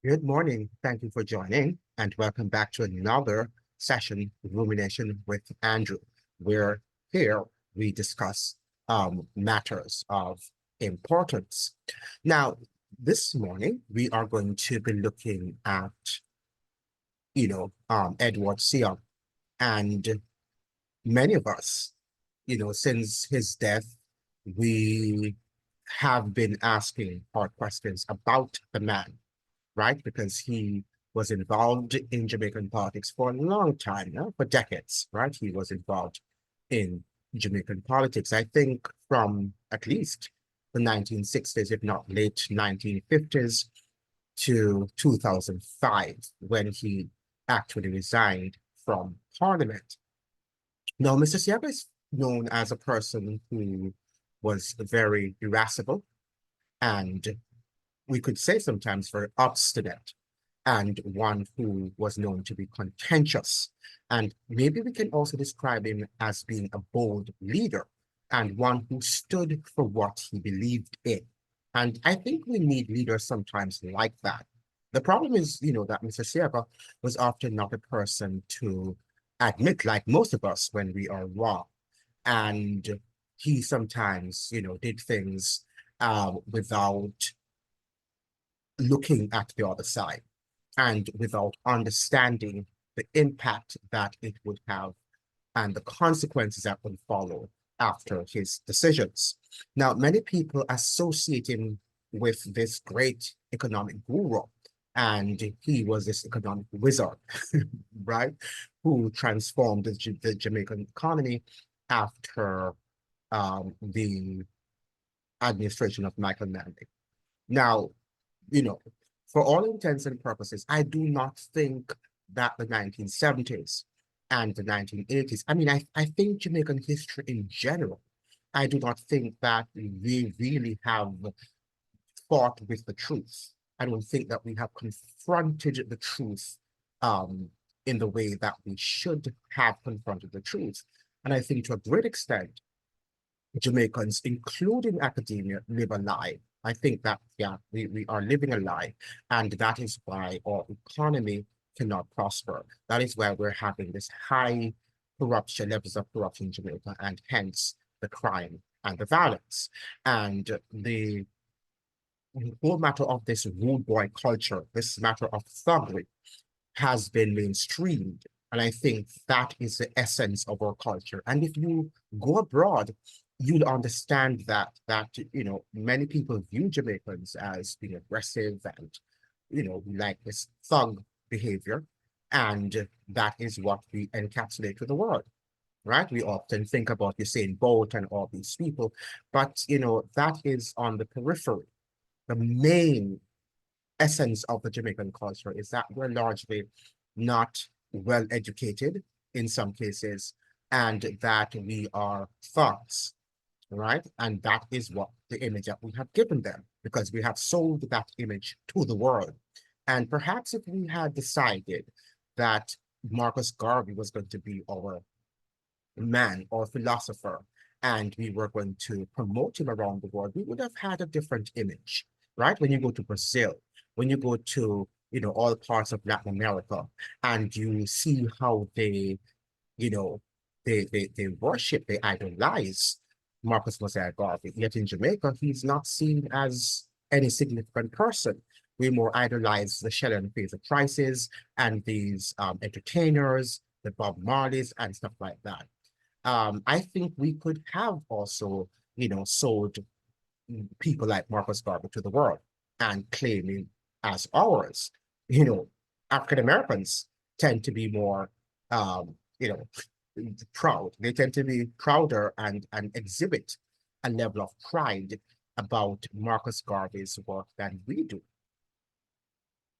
Good morning. Thank you for joining, and welcome back to another session, Rumination with Andrew, where here we discuss matters of importance. Now, this morning we are going to be looking at, Edward Seaga, and many of us, since his death, we have been asking hard questions about the man, right? Because he was involved in Jamaican politics for a long time, for decades, right? He was involved in Jamaican politics, I think from at least the 1960s, if not late 1950s to 2005, when he actually resigned from Parliament. Now, Mr. Seaga is known as a person who was very irascible and we could say sometimes very obstinate, and one who was known to be contentious. And maybe we can also describe him as being a bold leader and one who stood for what he believed in. And I think we need leaders sometimes like that. The problem is, that Mr. Seaga was often not a person to admit, like most of us, when we are wrong. And he sometimes, did things without looking at the other side and without understanding the impact that it would have and the consequences that would follow after his decisions. Now, many people associate him with this great economic guru, and he was this economic wizard, right, who transformed the Jamaican economy after the administration of Michael Manley. Now, you know, for all intents and purposes, I do not think that the 1970s and the 1980s, I think Jamaican history in general, I do not think that we really have fought with the truth. I don't think that we have confronted the truth um, in the way that we should have confronted the truth. And I think to a great extent, Jamaicans, including academia, live a lie. I think that, yeah, we are living a lie. And that is why our economy cannot prosper. That is why we're having this high corruption, levels of corruption in Jamaica, and hence the crime and the violence. And the whole matter of this rude boy culture, this matter of thuggery, has been mainstreamed. And I think that is the essence of our culture. And if you go abroad, you'll understand that many people view Jamaicans as being aggressive and, like this thug behavior. And that is what we encapsulate to the world, right? We often think about Usain Bolt and all these people, but, that is on the periphery. The main essence of the Jamaican culture is that we're largely not well educated in some cases, and that we are thugs, right? And that is what the image that we have given them, because we have sold that image to the world. And perhaps if we had decided that Marcus Garvey was going to be our man or philosopher, and we were going to promote him around the world, we would have had a different image, right? When you go to Brazil, when you go to, all parts of Latin America, and you see how you know, they worship, they idolize Marcus Mosiah Garvey. Yet in Jamaica, he's not seen as any significant person. We more idolize the Shelley and Fraser Prices and these entertainers, the Bob Marleys and stuff like that. I think we could have also, sold people like Marcus Garvey to the world and claiming as ours. You know, African Americans tend to be more, proud. They tend to be prouder and exhibit a level of pride about Marcus Garvey's work than we do,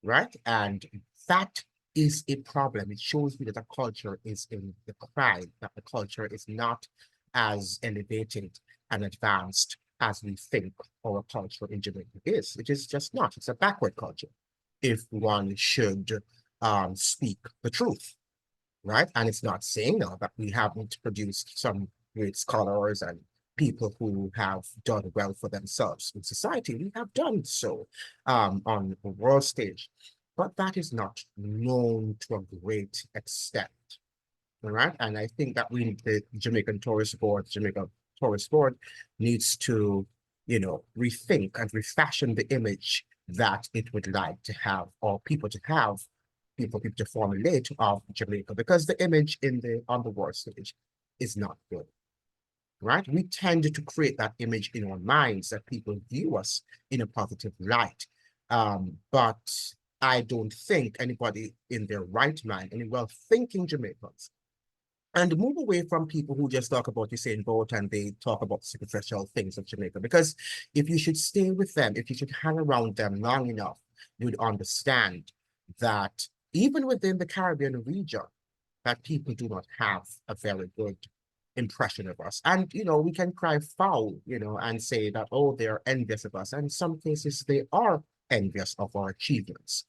right? And that is a problem. It shows me that the culture is in decline, that the culture is not as elevated and advanced as we think our culture in Jamaica is. It is just not. It's a backward culture, if one should speak the truth, right? And it's not saying now that we haven't produced some great scholars and people who have done well for themselves in society. We have done so on the world stage, but that is not known to a great extent. All right. And I think that the Jamaican Tourist Board, Jamaica Tourist Board needs to, rethink and refashion the image that it would like to have, or people to have, people to formulate of Jamaica, because the image on the world stage is not good. Right? We tend to create that image in our minds that people view us in a positive light. But I don't think anybody in their right mind, any well-thinking Jamaicans, and move away from people who just talk about Usain Bolt and they talk about superficial things of Jamaica. Because if you should stay with them, if you should hang around them long enough, you'd understand that even within the Caribbean region, that people do not have a very good impression of us. And, we can cry foul, and say that, oh, they're envious of us. And in some cases, they are envious of our achievements.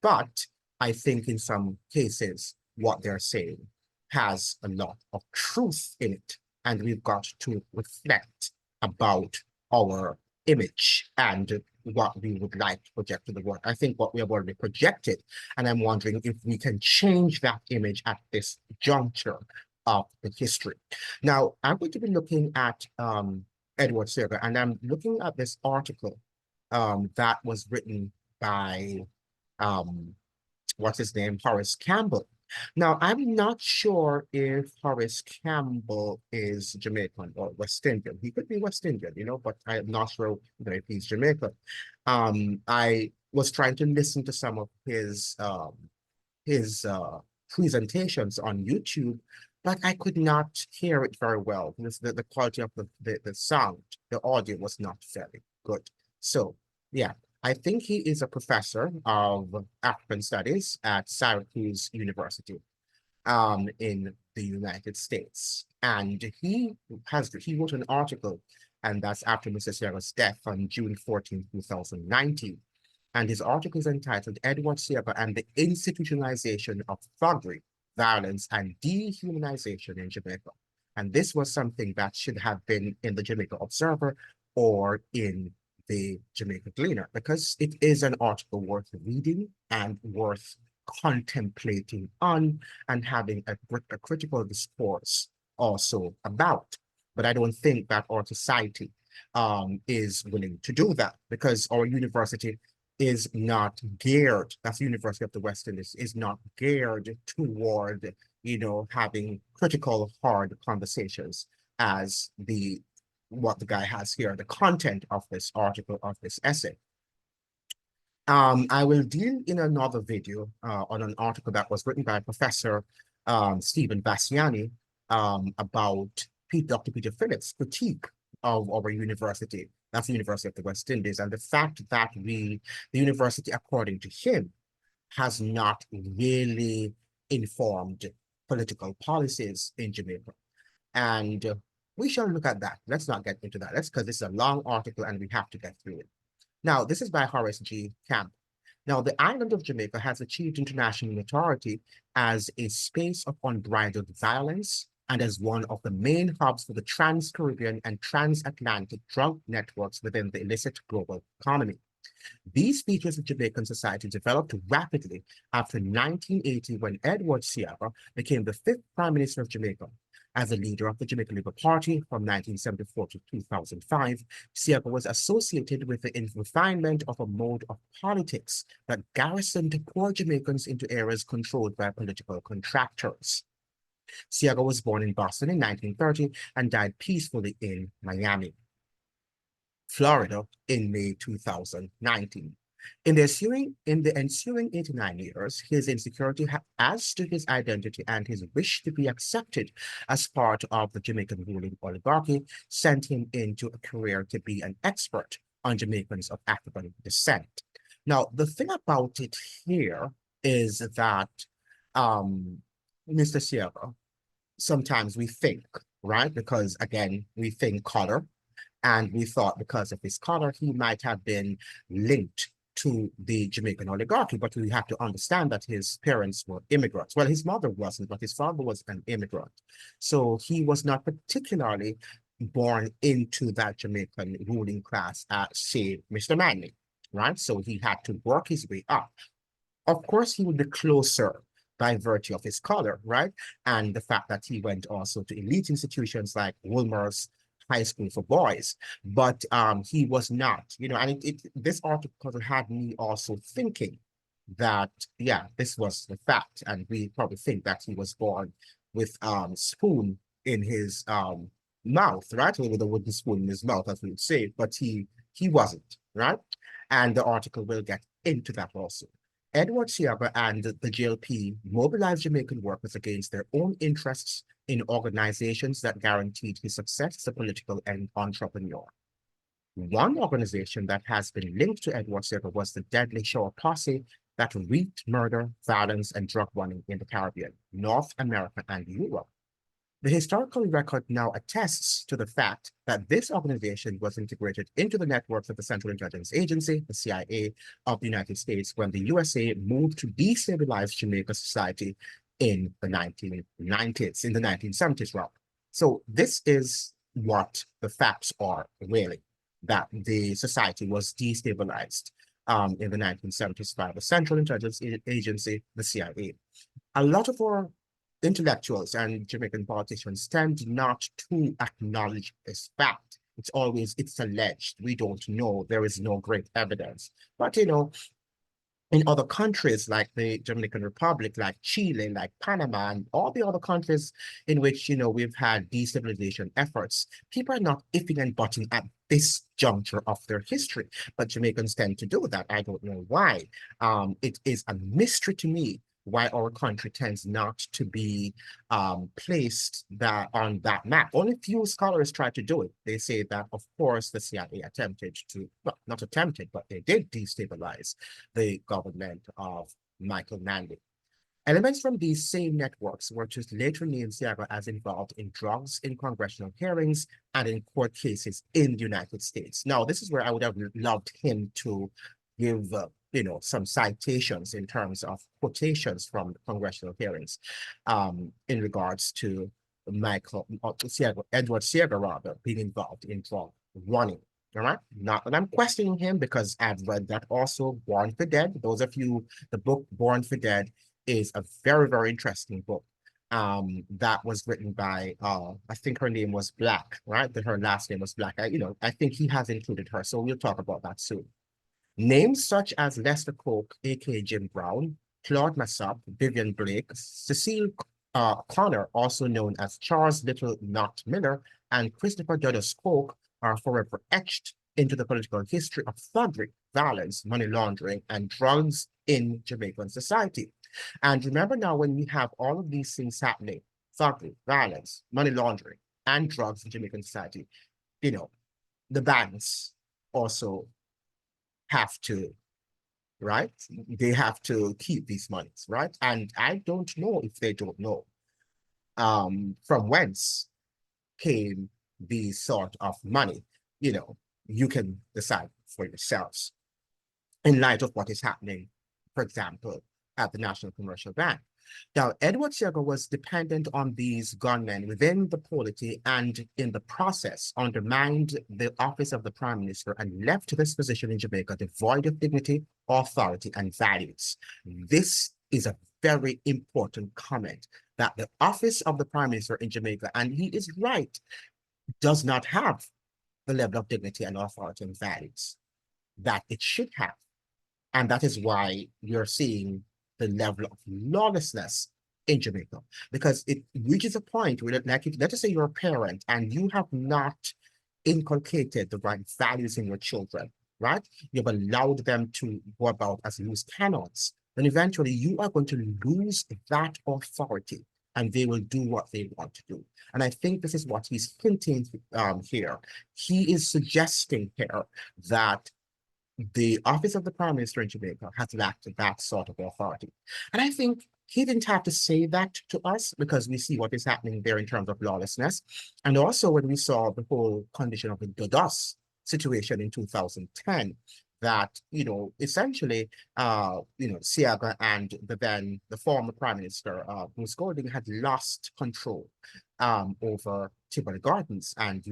But I think in some cases, what they're saying has a lot of truth in it. And we've got to reflect about our image and what we would like to project to the world. I think what we have already projected, and I'm wondering if we can change that image at this juncture of the history. Now, I'm going to be looking at Edward Seaga, and I'm looking at this article that was written by what's his name, Horace Campbell. Now, I'm not sure if Horace Campbell is Jamaican or West Indian. He could be West Indian, but I'm not sure if he's Jamaican. I was trying to listen to some of his presentations on YouTube, but I could not hear it very well. The quality of the sound, the audio was not very good. So, yeah, I think he is a professor of African Studies at Syracuse University in the United States. And he wrote an article, and that's after Mr. Seaga's death on June 14, 2019. And his article is entitled Edward Seaga and the Institutionalization of Thuggery, Violence, and Dehumanization in Jamaica. And this was something that should have been in the Jamaica Observer or in the Jamaica Gleaner, because it is an article worth reading and worth contemplating on and having a critical discourse also about. But I don't think that our society is willing to do that, because our university is not geared, that's the University of the West Indies, is not geared toward, having critical, hard conversations as what the guy has here, the content of this article, of this essay. I will deal in another video on an article that was written by Professor Stephen Bassiani about Dr. Peter Phillips' critique of our university. That's the University of the West Indies, and the fact that the university, according to him, has not really informed political policies in Jamaica. And we shall look at that. Let's not get into that. Because this is a long article and we have to get through it. Now, this is by Horace G. Campbell. Now, the island of Jamaica has achieved international notoriety as a space of unbridled violence and as one of the main hubs for the trans-Caribbean and transatlantic drug networks within the illicit global economy. These features of Jamaican society developed rapidly after 1980, when Edward Seaga became the 5th Prime Minister of Jamaica. As a leader of the Jamaican Labour Party from 1974 to 2005, Seaga was associated with the refinement of a mode of politics that garrisoned poor Jamaicans into areas controlled by political contractors. Seaga was born in Boston in 1930 and died peacefully in Miami, Florida in May 2019. In the ensuing 89 years, his insecurity as to his identity and his wish to be accepted as part of the Jamaican ruling oligarchy sent him into a career to be an expert on Jamaicans of African descent. Now, the thing about it here is that Mr. Seaga, sometimes we think, right? Because again, we think color, and we thought because of his color, he might have been linked to the Jamaican oligarchy, but we have to understand that his parents were immigrants. Well, his mother wasn't, but his father was an immigrant. So he was not particularly born into that Jamaican ruling class, say, Mr. Manley, right? So he had to work his way up. Of course, he would be closer by virtue of his color, right? And the fact that he went also to elite institutions like Wolmer's High School for Boys, but he was not, and this article had me also thinking that, yeah, this was the fact, and we probably think that he was born with spoon in his mouth, right? Or with a wooden spoon in his mouth, as we would say, but he wasn't, right? And the article will get into that also. Edward Seaga and the JLP mobilized Jamaican workers against their own interests in organizations that guaranteed his success as a political and entrepreneur. One organization that has been linked to Edward Seaga was the Deadly Shower Posse that wreaked murder, violence, and drug running in the Caribbean, North America, and Europe. The historical record now attests to the fact that this organization was integrated into the networks of the Central Intelligence Agency, the CIA, of the United States when the USA moved to destabilize Jamaica society in the 1990s, in the 1970s, rather. So this is what the facts are, really, that the society was destabilized in the 1970s by the Central Intelligence Agency, the CIA. A lot of our intellectuals and Jamaican politicians tend not to acknowledge this fact. It's alleged. We don't know. There is no great evidence. But, in other countries like the Dominican Republic, like Chile, like Panama, and all the other countries in which, we've had destabilization efforts, people are not ifing and butting at this juncture of their history. But Jamaicans tend to do that. I don't know why. It is a mystery to me why our country tends not to be placed on that map. Only few scholars try to do it. They say that, of course, the CIA attempted to, well, not attempted, but they did destabilize the government of Michael Manley. Elements from these same networks were to later name Seaga as involved in drugs in congressional hearings and in court cases in the United States. Now, this is where I would have loved him to give, some citations in terms of quotations from the congressional hearings in regards to Edward Seaga, rather, being involved in drug running. All right. Not that I'm questioning him because I've read that also, Born for Dead. Those of you, the book Born for Dead is a very, very interesting book that was written by, I think her name was Black, right? That her last name was Black. I think he has included her. So we'll talk about that soon. Names such as Lester Coke, aka Jim Brown, Claude Massop, Vivian Blake, Cecile Connor, also known as Charles Little Knott Miller, and Christopher Dudus Coke are forever etched into the political history of thuggery, violence, money laundering, and drugs in Jamaican society. And remember now, when we have all of these things happening, thuggery, violence, money laundering, and drugs in Jamaican society, the banks also have to, right? They have to keep these monies, right? And I don't know if they don't know from whence came these sort of money. You can decide for yourselves in light of what is happening, for example, at the National Commercial Bank. Now, Edward Seaga was dependent on these gunmen within the polity and in the process undermined the office of the Prime Minister and left this position in Jamaica devoid of dignity, authority, and values. This is a very important comment that the office of the Prime Minister in Jamaica, and he is right, does not have the level of dignity and authority and values that it should have. And that is why you're seeing the level of lawlessness in Jamaica, because it reaches a point where, like, let us say you're a parent and you have not inculcated the right values in your children, right? You've allowed them to go about as loose cannons, then eventually you are going to lose that authority and they will do what they want to do. And I think this is what he's hinting here. He is suggesting here that the office of the Prime Minister in Jamaica has lacked that sort of authority. And I think he didn't have to say that to us because we see what is happening there in terms of lawlessness. And also when we saw the whole condition of the Dodos situation in 2010, that, essentially, Seaga and the former Prime Minister, Bruce Golding, had lost control over Tivoli Gardens. And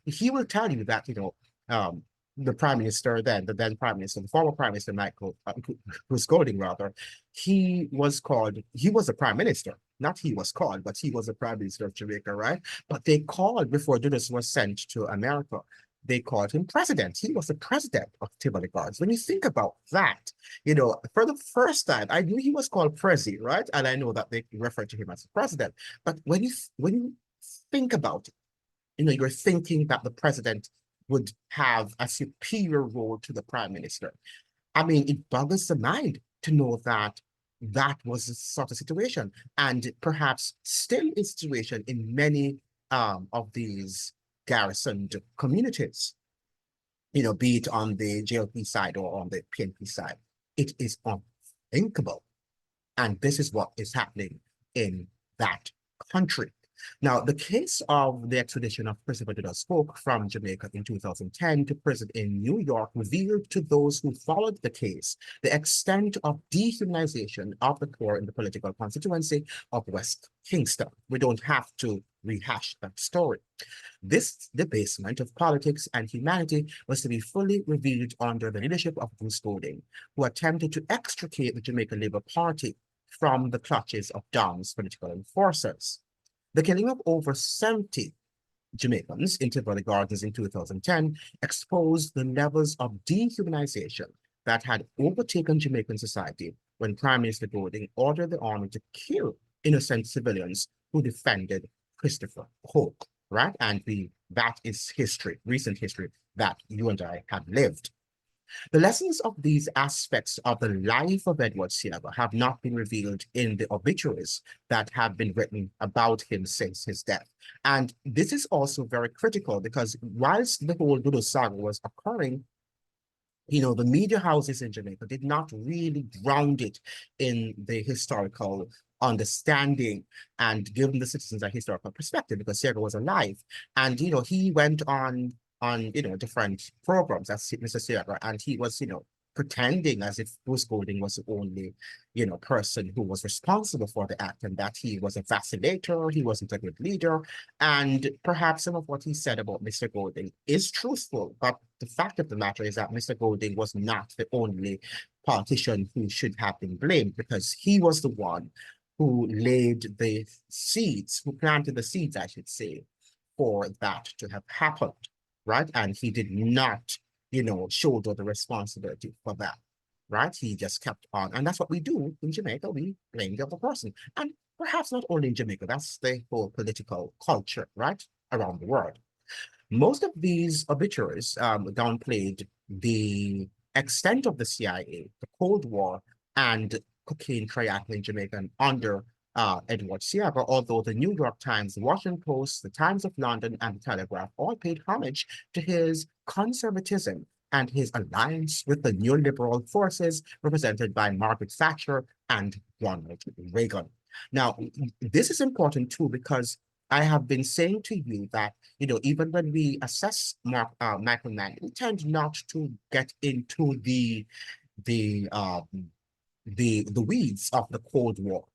he will tell you that, the Prime Minister then, the then Prime Minister, the former Prime Minister, Michael, who's Golding rather, he was a Prime Minister. Not he was called, but he was the Prime Minister of Jamaica, right? But they called, before Dulles was sent to America, they called him president. He was the president of Tivoli Gardens. When you think about that, for the first time, I knew he was called Prezi, right? And I know that they refer to him as the president. But when you think about it, you're thinking that the president would have a superior role to the prime minister. I mean, it boggles the mind to know that that was the sort of situation, and perhaps still is situation in many of these garrisoned communities, be it on the JLP side or on the PNP side. It is unthinkable. And this is what is happening in that country. Now, the case of the extradition of Christopher Dudus Folk from Jamaica in 2010 to prison in New York revealed to those who followed the case the extent of dehumanization of the poor in the political constituency of West Kingston. We don't have to rehash that story. This debasement of politics and humanity was to be fully revealed under the leadership of Bruce Golding, who attempted to extricate the Jamaican Labour Party from the clutches of Dom's political enforcers. The killing of over 70 Jamaicans in Tivoli Gardens in 2010 exposed the levels of dehumanization that had overtaken Jamaican society when Prime Minister Golding ordered the army to kill innocent civilians who defended Christopher Hoke, right? And that is history, recent history that you and I have lived. The lessons of these aspects of the life of Edward Seaga have not been revealed in the obituaries that have been written about him since his death. And this is also very critical because whilst the whole Dudu saga was occurring, the media houses in Jamaica did not really ground it in the historical understanding and giving the citizens a historical perspective because Seaga was alive. And, he went on different programs as Mr. Seaga, and he was, pretending as if Bruce Golding was the only, person who was responsible for the act and that he was a vacillator, he wasn't a good leader. And perhaps some of what he said about Mr. Golding is truthful, but the fact of the matter is that Mr. Golding was not the only politician who should have been blamed because he was the one who laid the seeds, who planted the seeds, I should say, for that to have happened, right? And he did not, shoulder the responsibility for that, right? He just kept on. And that's what we do in Jamaica. We blame the other person. And perhaps not only in Jamaica, that's the whole political culture, right? Around the world. Most of these obituaries downplayed the extent of the CIA, the Cold War, and cocaine triathlon in Jamaica under Edward Seaga, although the New York Times, the Washington Post, the Times of London, and the Telegraph all paid homage to his conservatism and his alliance with the neoliberal forces represented by Margaret Thatcher and Ronald Reagan. Now, this is important too because I have been saying to you that, even when we assess Michael Mann, we tend not to get into the weeds of the Cold War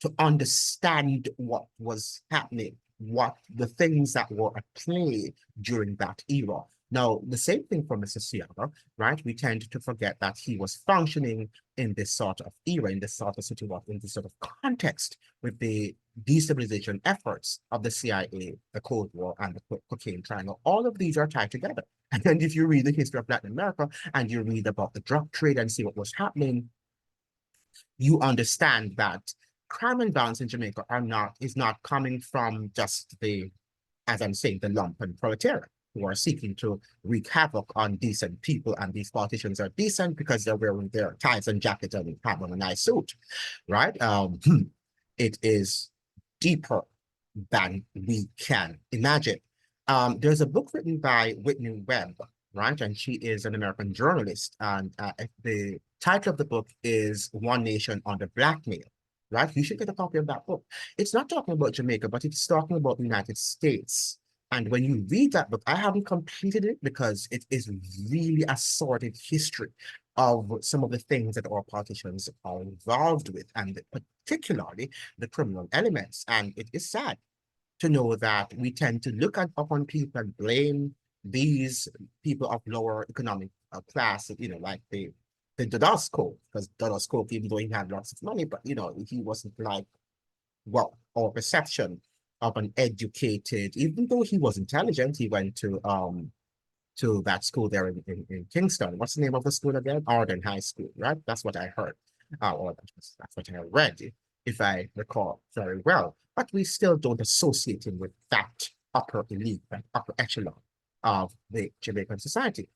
to understand what was happening, what the things that were at play during that era. Now, the same thing for Mr. Seaga, right? We tend to forget that he was functioning in this sort of era, in this sort of situation, in this sort of context with the destabilization efforts of the CIA, the Cold War, and the cocaine triangle. All of these are tied together. And then if you read the history of Latin America and you read about the drug trade and see what was happening, you understand that crime and violence in Jamaica is not coming from just as I'm saying, the lumpen proletariat who are seeking to wreak havoc on decent people, and these politicians are decent because they're wearing their ties and jackets and have on a nice suit, right? It is deeper than we can imagine. There's a book written by Whitney Webb, right? And she is an American journalist. And the title of the book is One Nation Under Blackmail, right? You should get a copy of that book. It's not talking about Jamaica, but it's talking about the United States. And when you read that book, I haven't completed it because it is really a sordid history of some of the things that our politicians are involved with, and particularly the criminal elements. And it is sad to know that we tend to look upon people and blame these people of lower economic class, like the Dada's Coke, because Dada's Coke, even though he had lots of money, but he wasn't like, well, our perception of an educated, even though he was intelligent, he went to that school there in Kingston. What's the name of the school again? Arden High School, right? That's what I heard. Or that's what I read, if I recall very well. But we still don't associate him with that upper elite, that upper echelon of the Jamaican society.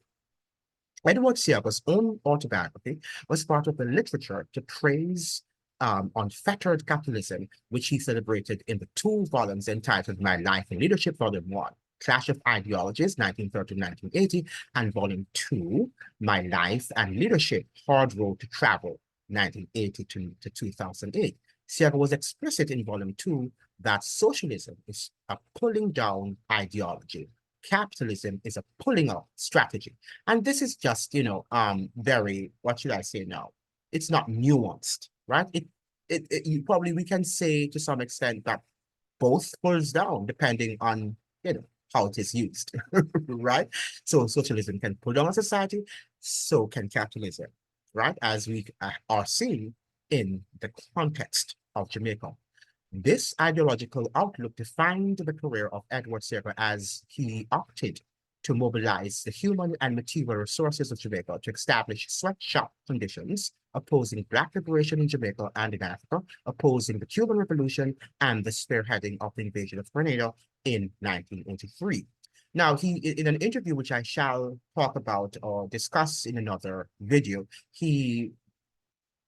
Edward Seaga's own autobiography was part of the literature to praise Unfettered Capitalism, which he celebrated in the 2 volumes entitled My Life in Leadership, Volume 1, Clash of Ideologies, 1930-1980, and Volume 2, My Life and Leadership, Hard Road to Travel, 1980 to 2008. Seaga was explicit in Volume 2 that socialism is a pulling down ideology. Capitalism is a pulling up strategy. And this is just, very, what should I say now? It's not nuanced, right? We can say to some extent that both pulls down depending on, how it is used, right? So socialism can pull down a society, so can capitalism, right? As we are seeing in the context of Jamaica. This ideological outlook defined the career of Edward Seaga as he opted to mobilize the human and material resources of Jamaica to establish sweatshop conditions, opposing Black liberation in Jamaica and in Africa, opposing the Cuban Revolution, and the spearheading of the invasion of Grenada in 1983. Now, in an interview which I shall talk about or discuss in another video, he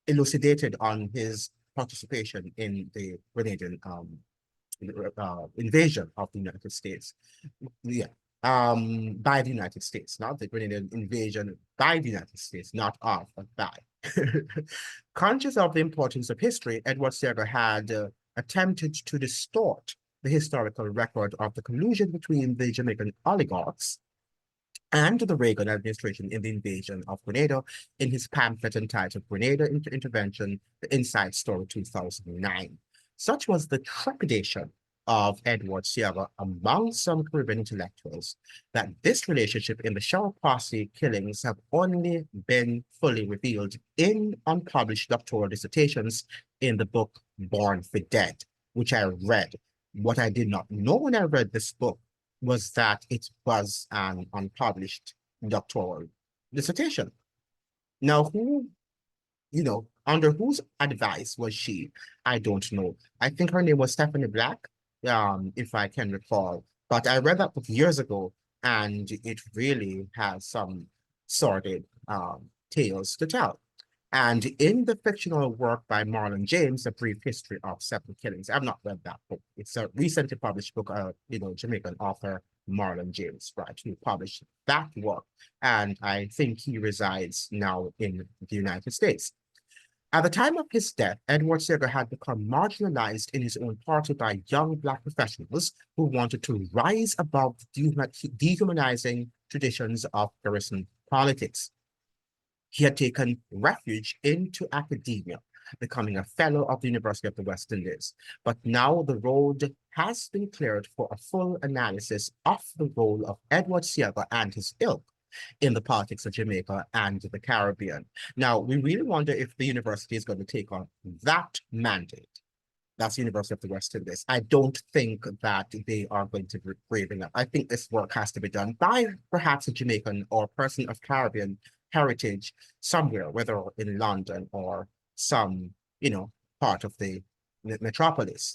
elucidated on his participation in the Grenadian invasion of the United States. Yeah, by the United States, not the Grenadian invasion by the United States, not of, but by. Conscious of the importance of history, Edward Seaga had attempted to distort the historical record of the collusion between the Jamaican oligarchs and the Reagan administration in the invasion of Grenada in his pamphlet entitled Grenada Intervention, The Inside Story 2009. Such was the trepidation of Edward Seaga among some Caribbean intellectuals that this relationship in the Shaw Posse killings have only been fully revealed in unpublished doctoral dissertations in the book Born for Dead, which I read. What I did not know when I read this book was that it was an unpublished doctoral dissertation. Now, under whose advice was she? I don't know. I think her name was Stephanie Black, if I can recall. But I read that book years ago, and it really has some sordid tales to tell. And in the fictional work by Marlon James, A Brief History of Seven Killings, I've not read that book. It's a recently published book, Jamaican author Marlon James, right, who published that work. And I think he resides now in the United States. At the time of his death, Edward Seaga had become marginalized in his own party by young Black professionals who wanted to rise above dehumanizing traditions of garrison politics. He had taken refuge into academia, becoming a fellow of the University of the West Indies. But now the road has been cleared for a full analysis of the role of Edward Seaga and his ilk in the politics of Jamaica and the Caribbean. Now, we really wonder if the university is going to take on that mandate. That's the University of the West Indies. I don't think that they are going to be brave enough. I think this work has to be done by perhaps a Jamaican or person of Caribbean heritage somewhere, whether in London or some, part of the metropolis,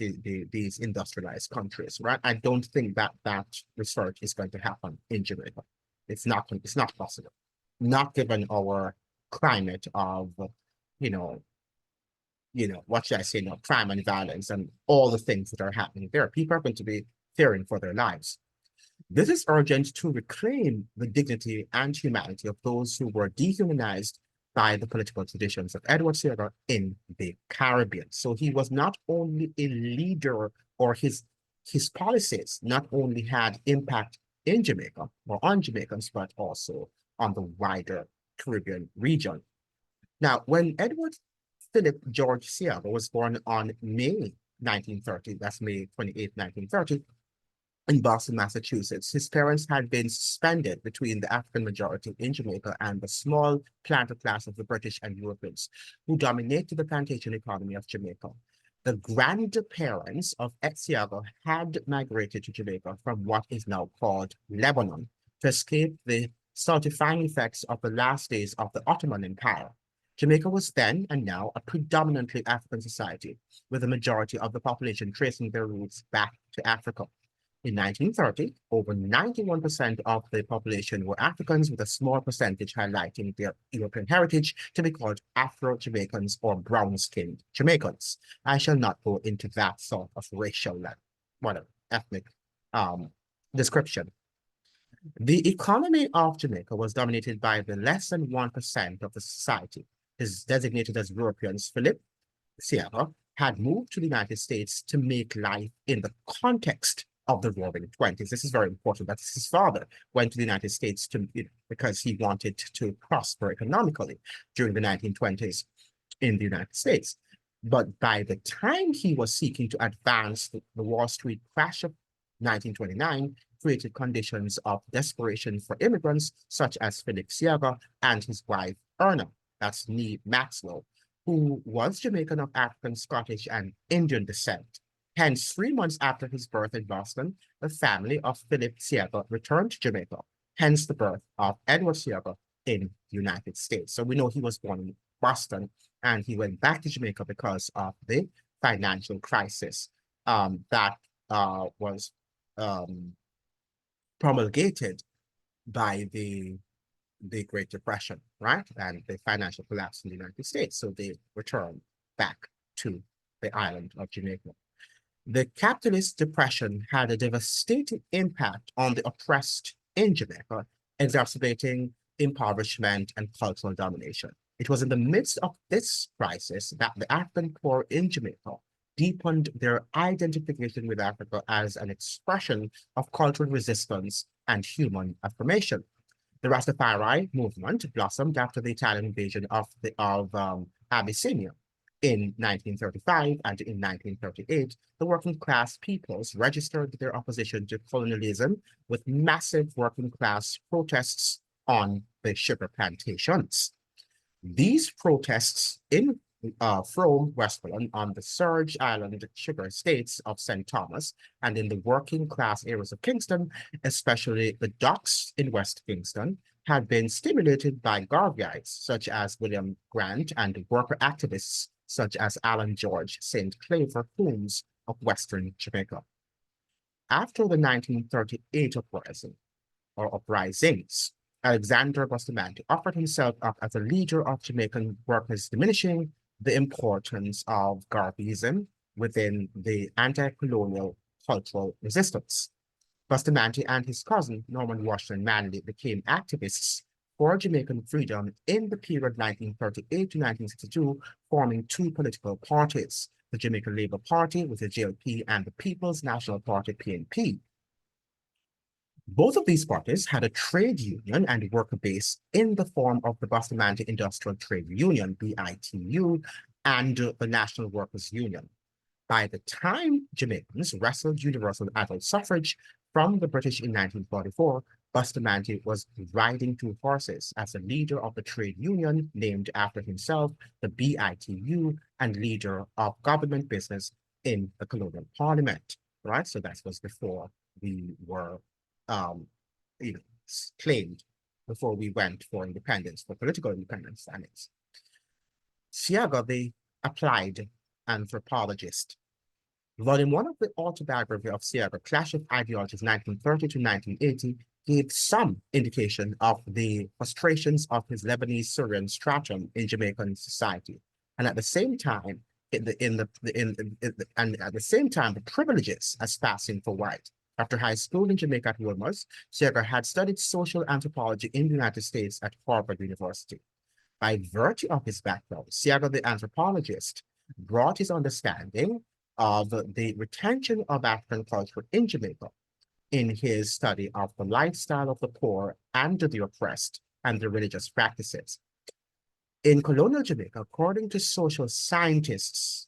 these industrialized countries, right? I don't think that research is going to happen in Jamaica. It's not possible. Not given our climate of, what should I say now, crime and violence and all the things that are happening there. People are going to be fearing for their lives. This is urgent to reclaim the dignity and humanity of those who were dehumanized by the political traditions of Edward Seaga in the Caribbean. So he was not only a leader, or his policies not only had impact in Jamaica or on Jamaicans, but also on the wider Caribbean region. Now, when Edward Philip George Seaga was born on May 1930, that's May 28, 1930, in Boston, Massachusetts. His parents had been suspended between the African majority in Jamaica and the small planter class of the British and Europeans, who dominated the plantation economy of Jamaica. The grandparents of Seaga had migrated to Jamaica from what is now called Lebanon to escape the stultifying effects of the last days of the Ottoman Empire. Jamaica was then and now a predominantly African society, with a majority of the population tracing their roots back to Africa. In 1930, over 91% of the population were Africans, with a small percentage highlighting their European heritage to be called Afro-Jamaicans or brown-skinned Jamaicans. I shall not go into that sort of racial, whatever, ethnic description. The economy of Jamaica was dominated by the less than 1% of the society. Is designated as Europeans, Philip Seaga had moved to the United States to make life in the context of the Roaring Twenties. This is very important. That his father went to the United States because he wanted to prosper economically during the 1920s in the United States. But by the time he was seeking to advance, the Wall Street crash of 1929 created conditions of desperation for immigrants such as Philip Seaga and his wife Erna, that's Nee Maxwell, who was Jamaican of African, Scottish, and Indian descent. Hence, 3 months after his birth in Boston, the family of Philip Seaga returned to Jamaica, hence the birth of Edward Seaga in the United States. So we know he was born in Boston, and he went back to Jamaica because of the financial crisis that was promulgated by the Great Depression, right? And the financial collapse in the United States. So they returned back to the island of Jamaica. The capitalist depression had a devastating impact on the oppressed in Jamaica, exacerbating impoverishment and cultural domination. It was in the midst of this crisis that the African poor in Jamaica deepened their identification with Africa as an expression of cultural resistance and human affirmation. The Rastafari movement blossomed after the Italian invasion of Abyssinia in 1935, and in 1938, the working class peoples registered their opposition to colonialism with massive working class protests on the sugar plantations. These protests in Frome, Westmoreland, on the Surge Island sugar estates of St. Thomas, and in the working class areas of Kingston, especially the docks in West Kingston, had been stimulated by Garveyites such as William Grant and worker activists such as Alan George St. Claver Holmes of Western Jamaica. After the 1938 uprisings, Alexander Bustamante offered himself up as a leader of Jamaican workers, diminishing the importance of Garveyism within the anti-colonial cultural resistance. Bustamante and his cousin, Norman Washington Manley, became activists for Jamaican freedom in the period 1938 to 1962, forming two political parties, the Jamaican Labour Party with the JLP and the People's National Party, PNP. Both of these parties had a trade union and worker base in the form of the Bustamante Industrial Trade Union, BITU, and the National Workers Union. By the time Jamaicans wrestled universal adult suffrage from the British in 1944, Bustamante was riding two horses as the leader of the trade union named after himself, the BITU, and leader of government business in the colonial parliament, right? So that was before we were claimed, before we went for independence, for political independence, and it's Seaga, the applied anthropologist. Volume 1 of the autobiography of Seaga, Clash of Ideologies, 1930 to 1980, gave some indication of the frustrations of his Lebanese Syrian stratum in Jamaican society, and at the same time, the privileges as passing for white. After high school in Jamaica at Wilmers, Seaga had studied social anthropology in the United States at Harvard University. By virtue of his background, Seaga, the anthropologist, brought his understanding of the retention of African culture in Jamaica in his study of the lifestyle of the poor and the oppressed and the religious practices. In colonial Jamaica, according to social scientists,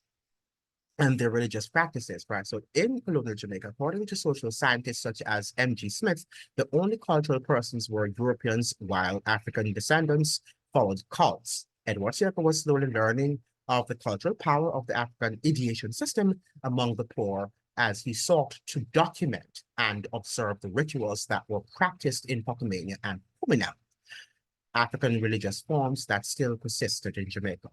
and their religious practices, right? So in colonial Jamaica, according to social scientists such as M.G. Smith, the only cultural persons were Europeans, while African descendants followed cults. Edward Seaga was slowly learning of the cultural power of the African ideation system among the poor as he sought to document and observe the rituals that were practiced in Pocomania and Pumina, African religious forms that still persisted in Jamaica.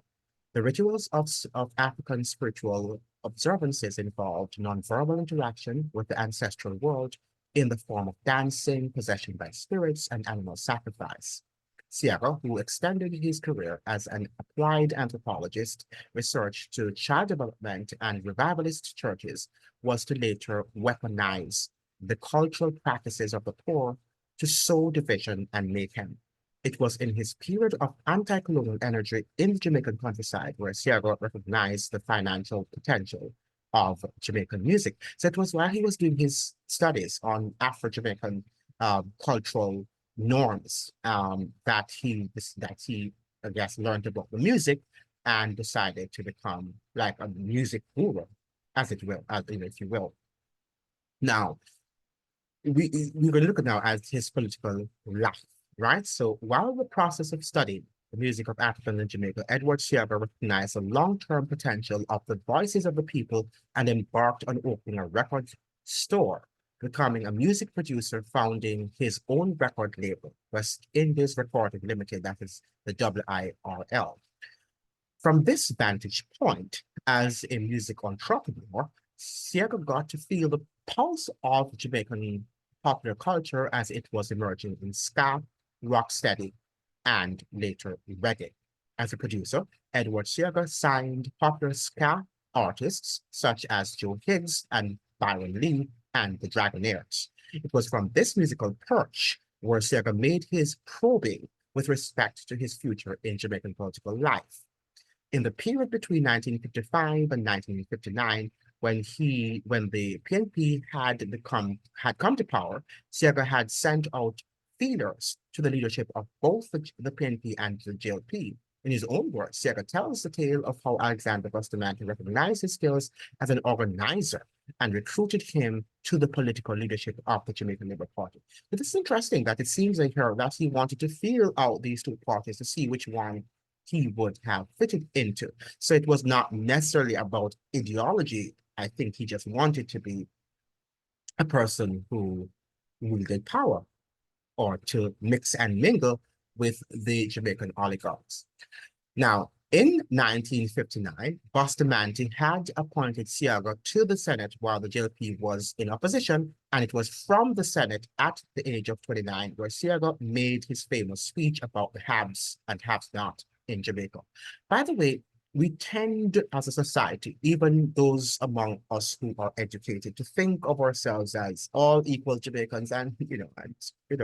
The rituals of African spiritual observances involved nonverbal interaction with the ancestral world in the form of dancing, possession by spirits, and animal sacrifice. Seaga, who extended his career as an applied anthropologist, researched to child development and revivalist churches, was to later weaponize the cultural practices of the poor to sow division and mayhem. It was in his period of anti-colonial energy in the Jamaican countryside where Seaga recognized the financial potential of Jamaican music. So it was while he was doing his studies on Afro-Jamaican cultural norms that he, I guess, learned about the music and decided to become like a music guru, as it will, as if you will. Now, we're going to look at now at his political life, right? So while the process of studying the music of Africa and Jamaica, Edward Seaga recognized the long-term potential of the voices of the people and embarked on opening a record store, becoming a music producer, founding his own record label, West Indies Recording Limited, that is the WIRL. From this vantage point, as a music entrepreneur, Seaga got to feel the pulse of Jamaican popular culture as it was emerging in ska, rocksteady, and later reggae. As a producer, Edward Seaga signed popular ska artists such as Joe Higgs and Byron Lee and the Dragonaires. It was from this musical perch where Seaga made his probing with respect to his future in Jamaican political life. In the period between 1955 and 1959, when the PNP had come to power, Seaga had sent out feelers to the leadership of both the PNP and the JLP. In his own words, Seaga tells the tale of how Alexander Bustamante recognized his skills as an organizer and recruited him to the political leadership of the Jamaican Labour Party. But it's interesting that it seems like here that he wanted to feel out these two parties to see which one he would have fitted into. So it was not necessarily about ideology. I think he just wanted to be a person who wielded power or to mix and mingle with the Jamaican oligarchs. Now, in 1959, Bustamante had appointed Seaga to the Senate while the JLP was in opposition, and it was from the Senate at the age of 29 where Seaga made his famous speech about the haves and haves not in Jamaica. By the way, we tend as a society, even those among us who are educated, to think of ourselves as all equal Jamaicans, and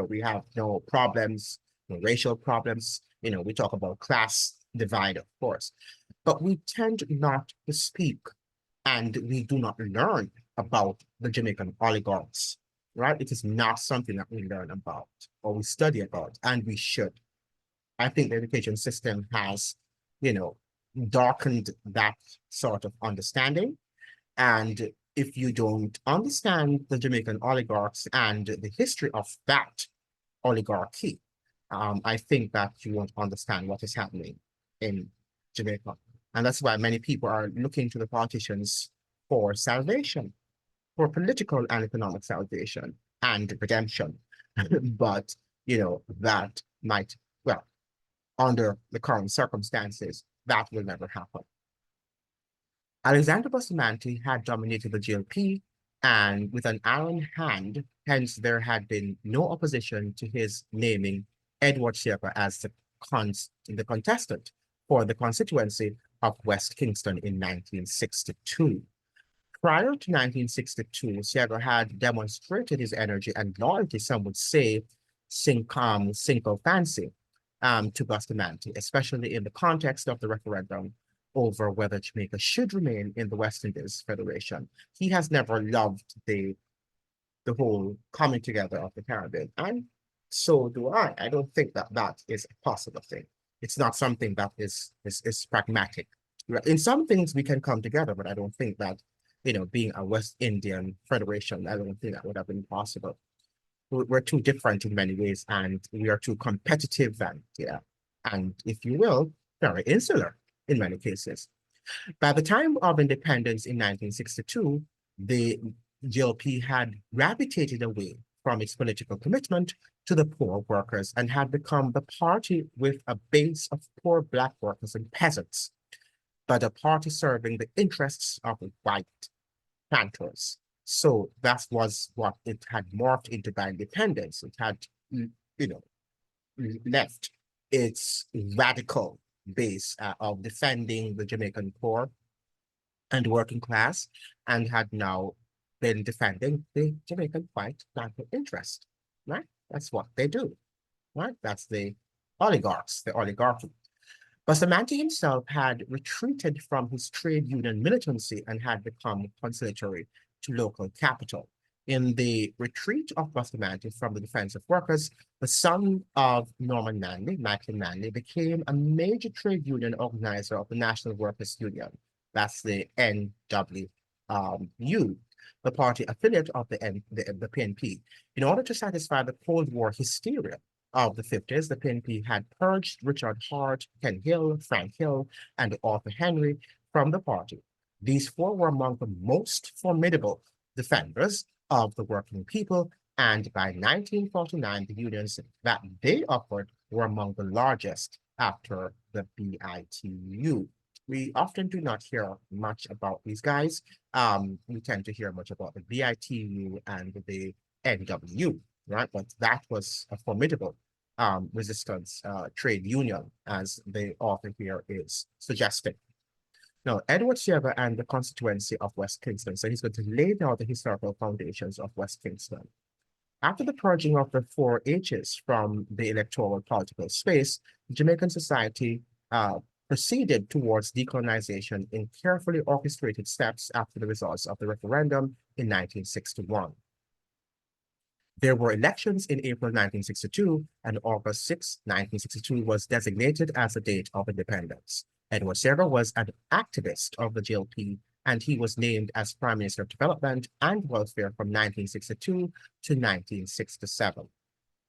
we have no problems, no racial problems. We talk about class divide, of course, but we tend not to speak and we do not learn about the Jamaican oligarchs, right? It is not something that we learn about or we study about, and we should. I think the education system has, darkened that sort of understanding. And if you don't understand the Jamaican oligarchs and the history of that oligarchy, I think that you won't understand what is happening in Jamaica. And that's why many people are looking to the politicians for salvation, for political and economic salvation and redemption. But, that might, well, under the current circumstances, that will never happen. Alexander Bustamante had dominated the GLP and with an iron hand, hence there had been no opposition to his naming Edward Seaga as the contestant for the constituency of West Kingston in 1962. Prior to 1962, Seaga had demonstrated his energy and loyalty, some would say, cinco fancy, to Bustamante, especially in the context of the referendum over whether Jamaica should remain in the West Indies Federation. He has never loved the whole coming together of the Caribbean, and so do I. I don't think that that is a possible thing. It's not something that is pragmatic. Right? In some things we can come together, but I don't think that, being a West Indian federation, I don't think that would have been possible. We're too different in many ways, and we are too competitive and, yeah, and if you will, very insular in many cases. By the time of independence in 1962, the GLP had gravitated away from its political commitment to the poor workers and had become the party with a base of poor Black workers and peasants, but a party serving the interests of white planters. So that was what it had morphed into by independence. It had, know, left its radical base of defending the Jamaican poor and working class, and had now been defending the Jamaican white planter interest, right? That's what they do, right? That's the oligarchs, the oligarchy. Bustamante himself had retreated from his trade union militancy and had become conciliatory to local capital. In the retreat of Bustamante from the Defense of Workers, the son of Norman Manley, Michael Manley, became a major trade union organizer of the National Workers Union. That's the NWU, the party affiliate of the PNP. In order to satisfy the Cold War hysteria of the 50s, the PNP had purged Richard Hart, Ken Hill, Frank Hill, and Arthur Henry from the party. These four were among the most formidable defenders of the working people, and by 1949, the unions that they offered were among the largest after the BITU. We often do not hear much about these guys. We tend to hear much about the BITU and the NWU, right? But that was a formidable resistance trade union, as the author here is suggesting. Now, Edward Seaga and the constituency of West Kingston. So he's going to lay down the historical foundations of West Kingston. After the purging of the four H's from the electoral political space, Jamaican society proceeded towards decolonization in carefully orchestrated steps after the results of the referendum in 1961. There were elections in April 1962, and August 6, 1962 was designated as the date of independence. Edward Seaga was an activist of the GLP, and he was named as Prime Minister of Development and Welfare from 1962 to 1967.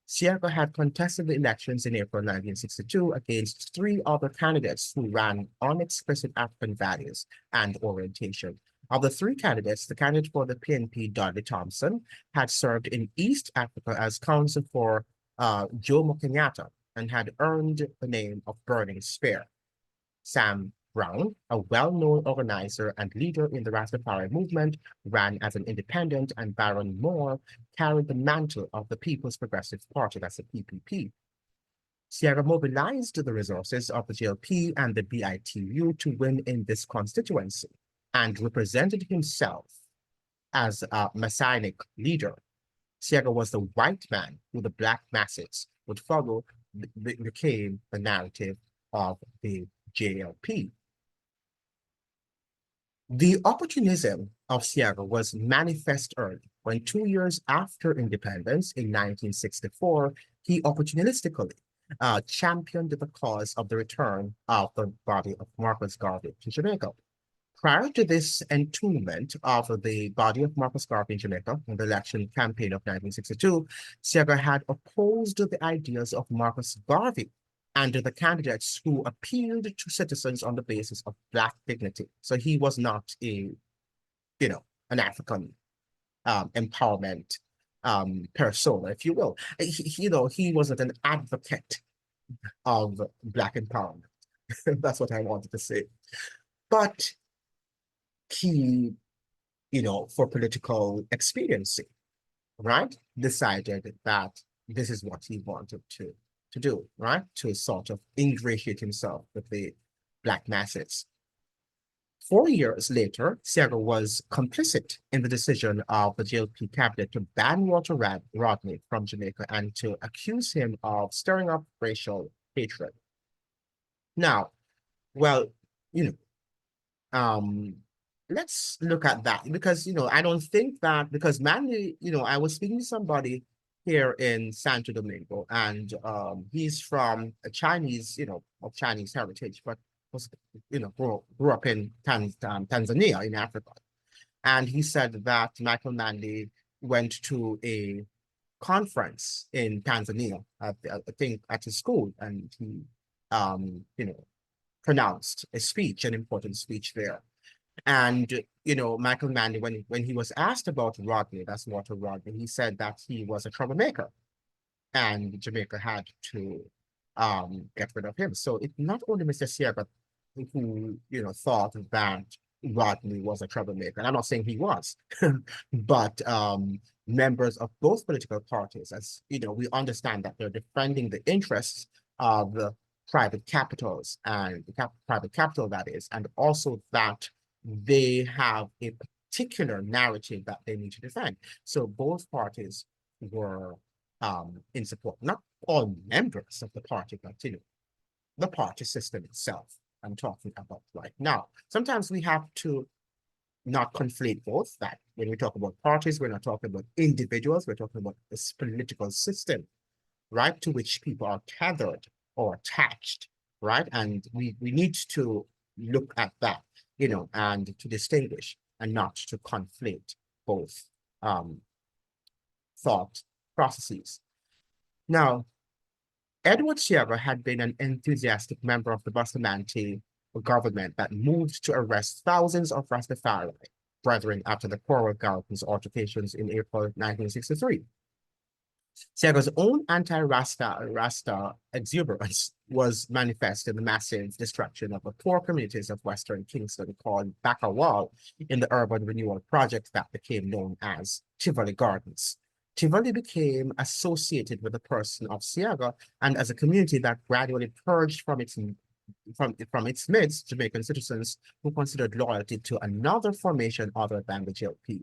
Seaga had contested the elections in April 1962 against three other candidates who ran on explicit African values and orientation. Of the three candidates, the candidate for the PNP, Dudley Thompson, had served in East Africa as counsel for Jomo Kenyatta and had earned the name of Burning Spear. Sam Brown, a well-known organizer and leader in the Rastafari movement, ran as an independent, and Baron Moore carried the mantle of the People's Progressive Party, that's the PPP. Seaga mobilized the resources of the GLP and the BITU to win in this constituency and represented himself as a messianic leader. Seaga was the white man who the Black masses would follow, became the narrative of the JLP. The opportunism of Seaga was manifest early when 2 years after independence in 1964, he opportunistically championed the cause of the return of the body of Marcus Garvey to Jamaica. Prior to this entombment of the body of Marcus Garvey in Jamaica in the election campaign of 1962, Seaga had opposed the ideas of Marcus Garvey and the candidates who appealed to citizens on the basis of Black dignity. So he was not an African empowerment persona, if you will. He wasn't an advocate of Black empowerment. That's what I wanted to say. But he, for political expediency, right, decided that this is what he wanted to do, right, to sort of ingratiate himself with the Black masses. 4 years later, Seaga was complicit in the decision of the JLP cabinet to ban Walter Rodney from Jamaica and to accuse him of stirring up racial hatred. Now, well, let's look at that because, I don't think that because Manley, I was speaking to somebody here in Santo Domingo, and he's from a Chinese, of Chinese heritage, but was, grew up in Tanzania in Africa. And he said that Michael Manley went to a conference in Tanzania, I think at his school, and he, pronounced a speech, an important speech there. And, Michael Manley, when he was asked about Rodney, that's Walter Rodney, he said that he was a troublemaker and Jamaica had to get rid of him. So it's not only Mr. Seaga who, thought that Rodney was a troublemaker. And I'm not saying he was, but members of both political parties, as we understand that they're defending the interests of the private capitals and the private capital that is, and also that they have a particular narrative that they need to defend. So both parties were in support, not all members of the party, but the party system itself I'm talking about right now. Sometimes we have to not conflate both, that when we talk about parties, we're not talking about individuals, we're talking about this political system, right, to which people are tethered or attached, right? And we need to look at that, and to distinguish and not to conflate both thought processes. Now, Edward Seaga had been an enthusiastic member of the Bustamante government that moved to arrest thousands of Rastafari brethren after the Coral Gardens altercations in April 1963. Seaga's own anti-Rasta exuberance was manifest in the massive destruction of the poor communities of Western Kingston called Bakawal in the urban renewal project that became known as Tivoli Gardens. Tivoli became associated with the person of Seaga, and as a community that gradually purged from its midst Jamaican citizens who considered loyalty to another formation other than the JLP.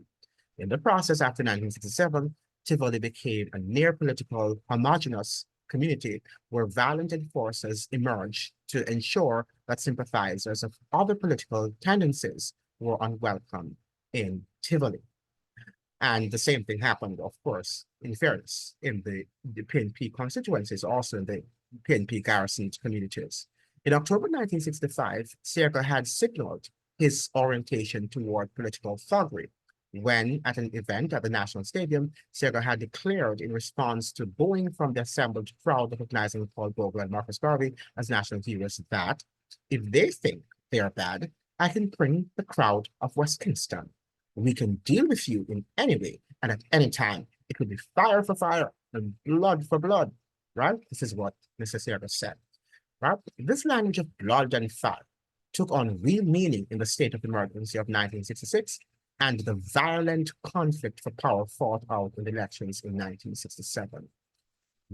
In the process, after 1967, Tivoli became a near-political, homogeneous community where violent forces emerged to ensure that sympathizers of other political tendencies were unwelcome in Tivoli. And the same thing happened, of course, in fairness, in the PNP constituencies, also in the PNP garrisoned communities. In October 1965, Seaga had signaled his orientation toward political thuggery when, at an event at the National Stadium, Seaga had declared in response to booing from the assembled crowd recognizing Paul Bogle and Marcus Garvey as national heroes that, if they think they are bad, I can bring the crowd of West Kingston. We can deal with you in any way and at any time. It will be fire for fire and blood for blood, right? This is what Mr. Seaga said, right? This language of blood and fire took on real meaning in the state of emergency of 1966 and the violent conflict for power fought out in the elections in 1967.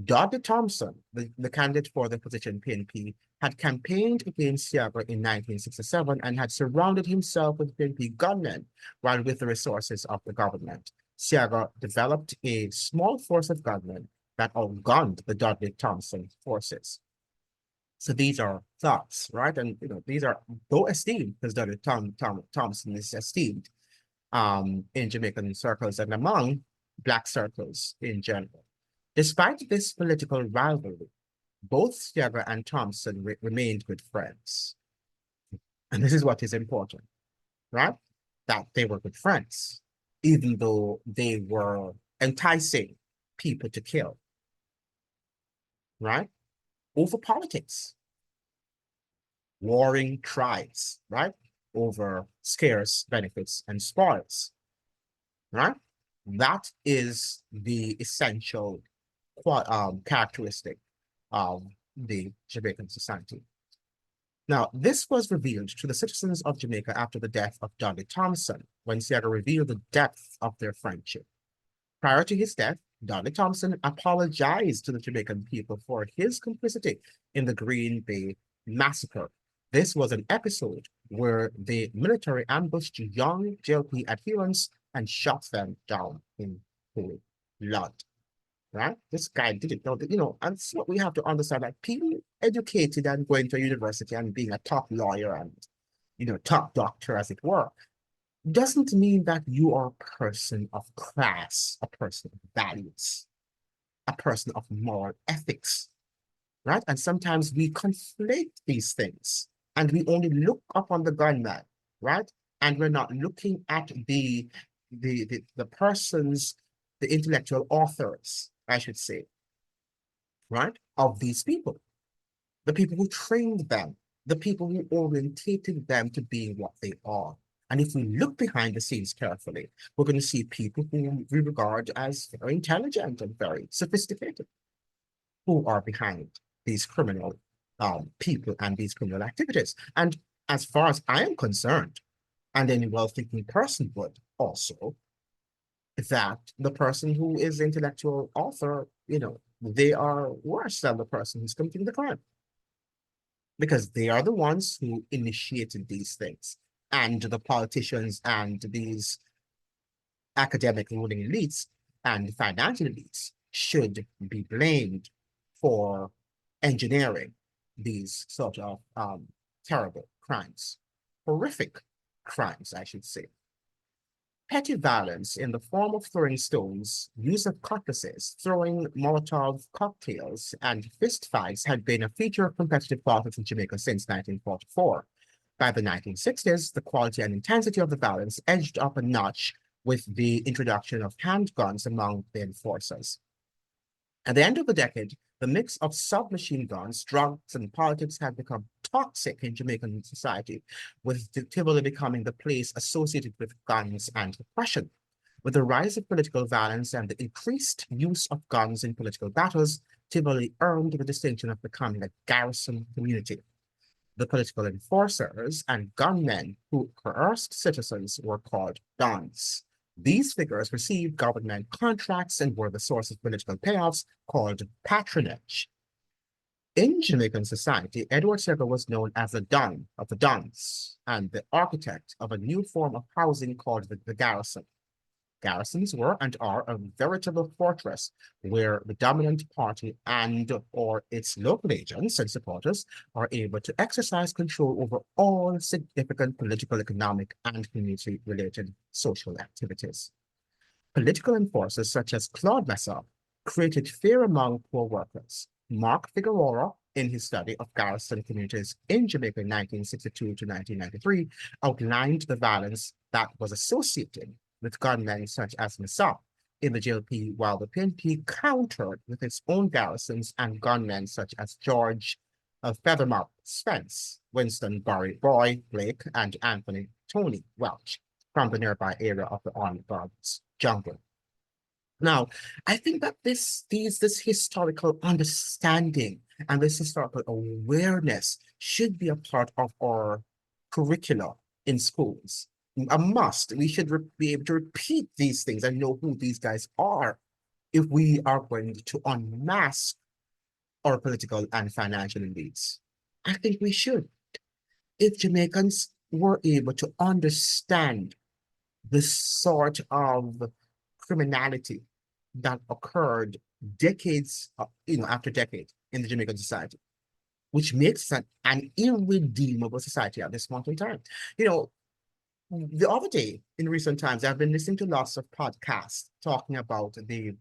Dudley Thompson, the candidate for the position PNP, had campaigned against Seaga in 1967 and had surrounded himself with PNP gunmen while with the resources of the government. Seaga developed a small force of gunmen that outgunned the Dudley Thompson forces. So these are thoughts, right? And these are though esteemed, because Dudley Thompson is esteemed in Jamaican circles and among Black circles in general. Despite this political rivalry, both Seaga and Thompson remained good friends. And this is what is important, right? That they were good friends, even though they were enticing people to kill, right? Over politics, warring tribes, right? Over scarce benefits and spoils, right? That is the essential characteristic of the Jamaican society. Now, this was revealed to the citizens of Jamaica after the death of Dudley Thompson, when Seaga revealed the depth of their friendship. Prior to his death, Dudley Thompson apologized to the Jamaican people for his complicity in the Green Bay Massacre. This was an episode where the military ambushed young JLP adherents and shot them down in cold blood. Right? This guy did it. And that's what we have to understand. Like people educated and going to a university and being a top lawyer and, top doctor, as it were, doesn't mean that you are a person of class, a person of values, a person of moral ethics, right? And sometimes we conflate these things. And we only look upon the gunman, right? And we're not looking at the persons, the intellectual authors, I should say, right, of these people, the people who trained them, the people who orientated them to being what they are. And if we look behind the scenes carefully, we're going to see people who we regard as very intelligent and very sophisticated, who are behind these criminal people and these criminal activities. And as far as I am concerned, and any well-thinking person would also, that the person who is the intellectual author, they are worse than the person who's committing the crime, because they are the ones who initiated these things. And the politicians and these academic ruling elites and financial elites should be blamed for engineering these sort of terrible crimes, horrific crimes, I should say. Petty violence in the form of throwing stones, use of cutlasses, throwing Molotov cocktails, and fistfights had been a feature of competitive politics in Jamaica since 1944. By the 1960s, the quality and intensity of the violence edged up a notch with the introduction of handguns among the enforcers. At the end of the decade, the mix of submachine guns, drugs, and politics had become toxic in Jamaican society, with Tivoli becoming the place associated with guns and repression. With the rise of political violence and the increased use of guns in political battles, Tivoli earned the distinction of becoming a garrison community. The political enforcers and gunmen who coerced citizens were called dons. These figures received government contracts and were the source of political payoffs called patronage. In Jamaican society, Edward Seaga was known as the Don of the Dons and the architect of a new form of housing called the garrison. Garrisons were and are a veritable fortress where the dominant party and or its local agents and supporters are able to exercise control over all significant political, economic, and community-related social activities. Political enforcers such as Claude Messer created fear among poor workers. Mark Figueroa, in his study of garrison communities in Jamaica in 1962 to 1993, outlined the violence that was associated with gunmen such as Messer in the JLP, while the PNP countered with its own garrisons and gunmen such as George Feathermouth Spence, Winston Barry Boy Blake, and Anthony Tony Welch from the nearby area of the Army Guards jungle. Now, I think that this historical understanding and this historical awareness should be a part of our curricula in schools. A must. We should be able to repeat these things and know who these guys are if we are going to unmask our political and financial elites. I think we should. If Jamaicans were able to understand this sort of criminality that occurred decades, after decade in the Jamaican society, which makes it an irredeemable society at this point in time. The other day, in recent times, I've been listening to lots of podcasts talking about the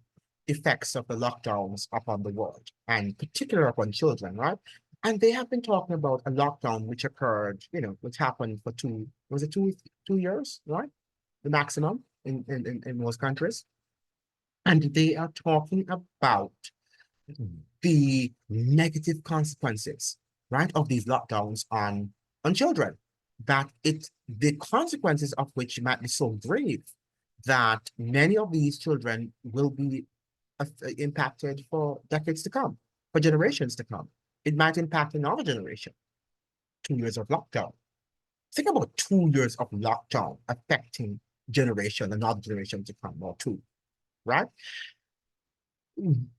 effects of the lockdowns upon the world, and particularly upon children, right? And they have been talking about a lockdown which occurred, which happened for was it 2 years, right? The maximum in most countries. And they are talking about the negative consequences, right, of these lockdowns on children. The consequences of which might be so grave that many of these children will be impacted for decades to come, for generations to come. It might impact another generation. 2 years of lockdown. Think about 2 years of lockdown affecting another generation to come, or two, right?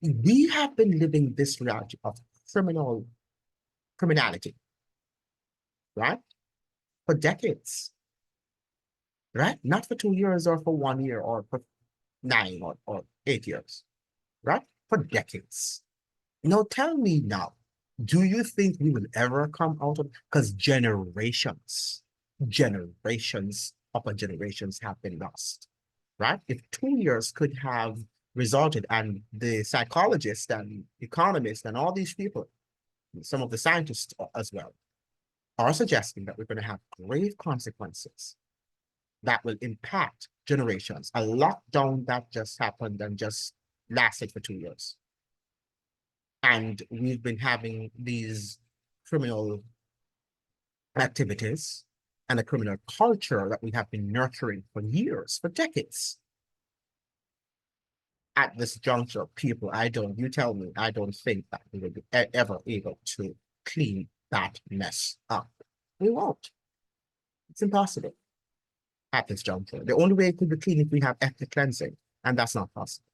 We have been living this reality of criminality, right? For decades, right? Not for 2 years or for 1 year or for 9 or 8 years, right? For decades. Now tell me now, do you think we will ever come out of, because generations upon generations have been lost, right? If 2 years could have resulted, and the psychologists and economists and all these people, some of the scientists as well, are suggesting that we're going to have grave consequences that will impact generations. A lockdown that just happened and just lasted for 2 years. And we've been having these criminal activities and a criminal culture that we have been nurturing for years, for decades. At this juncture, people, you tell me, I don't think that we will be ever able to clean that mess up. We won't. It's impossible at this juncture. The only way it could be clean if we have ethnic cleansing, and that's not possible,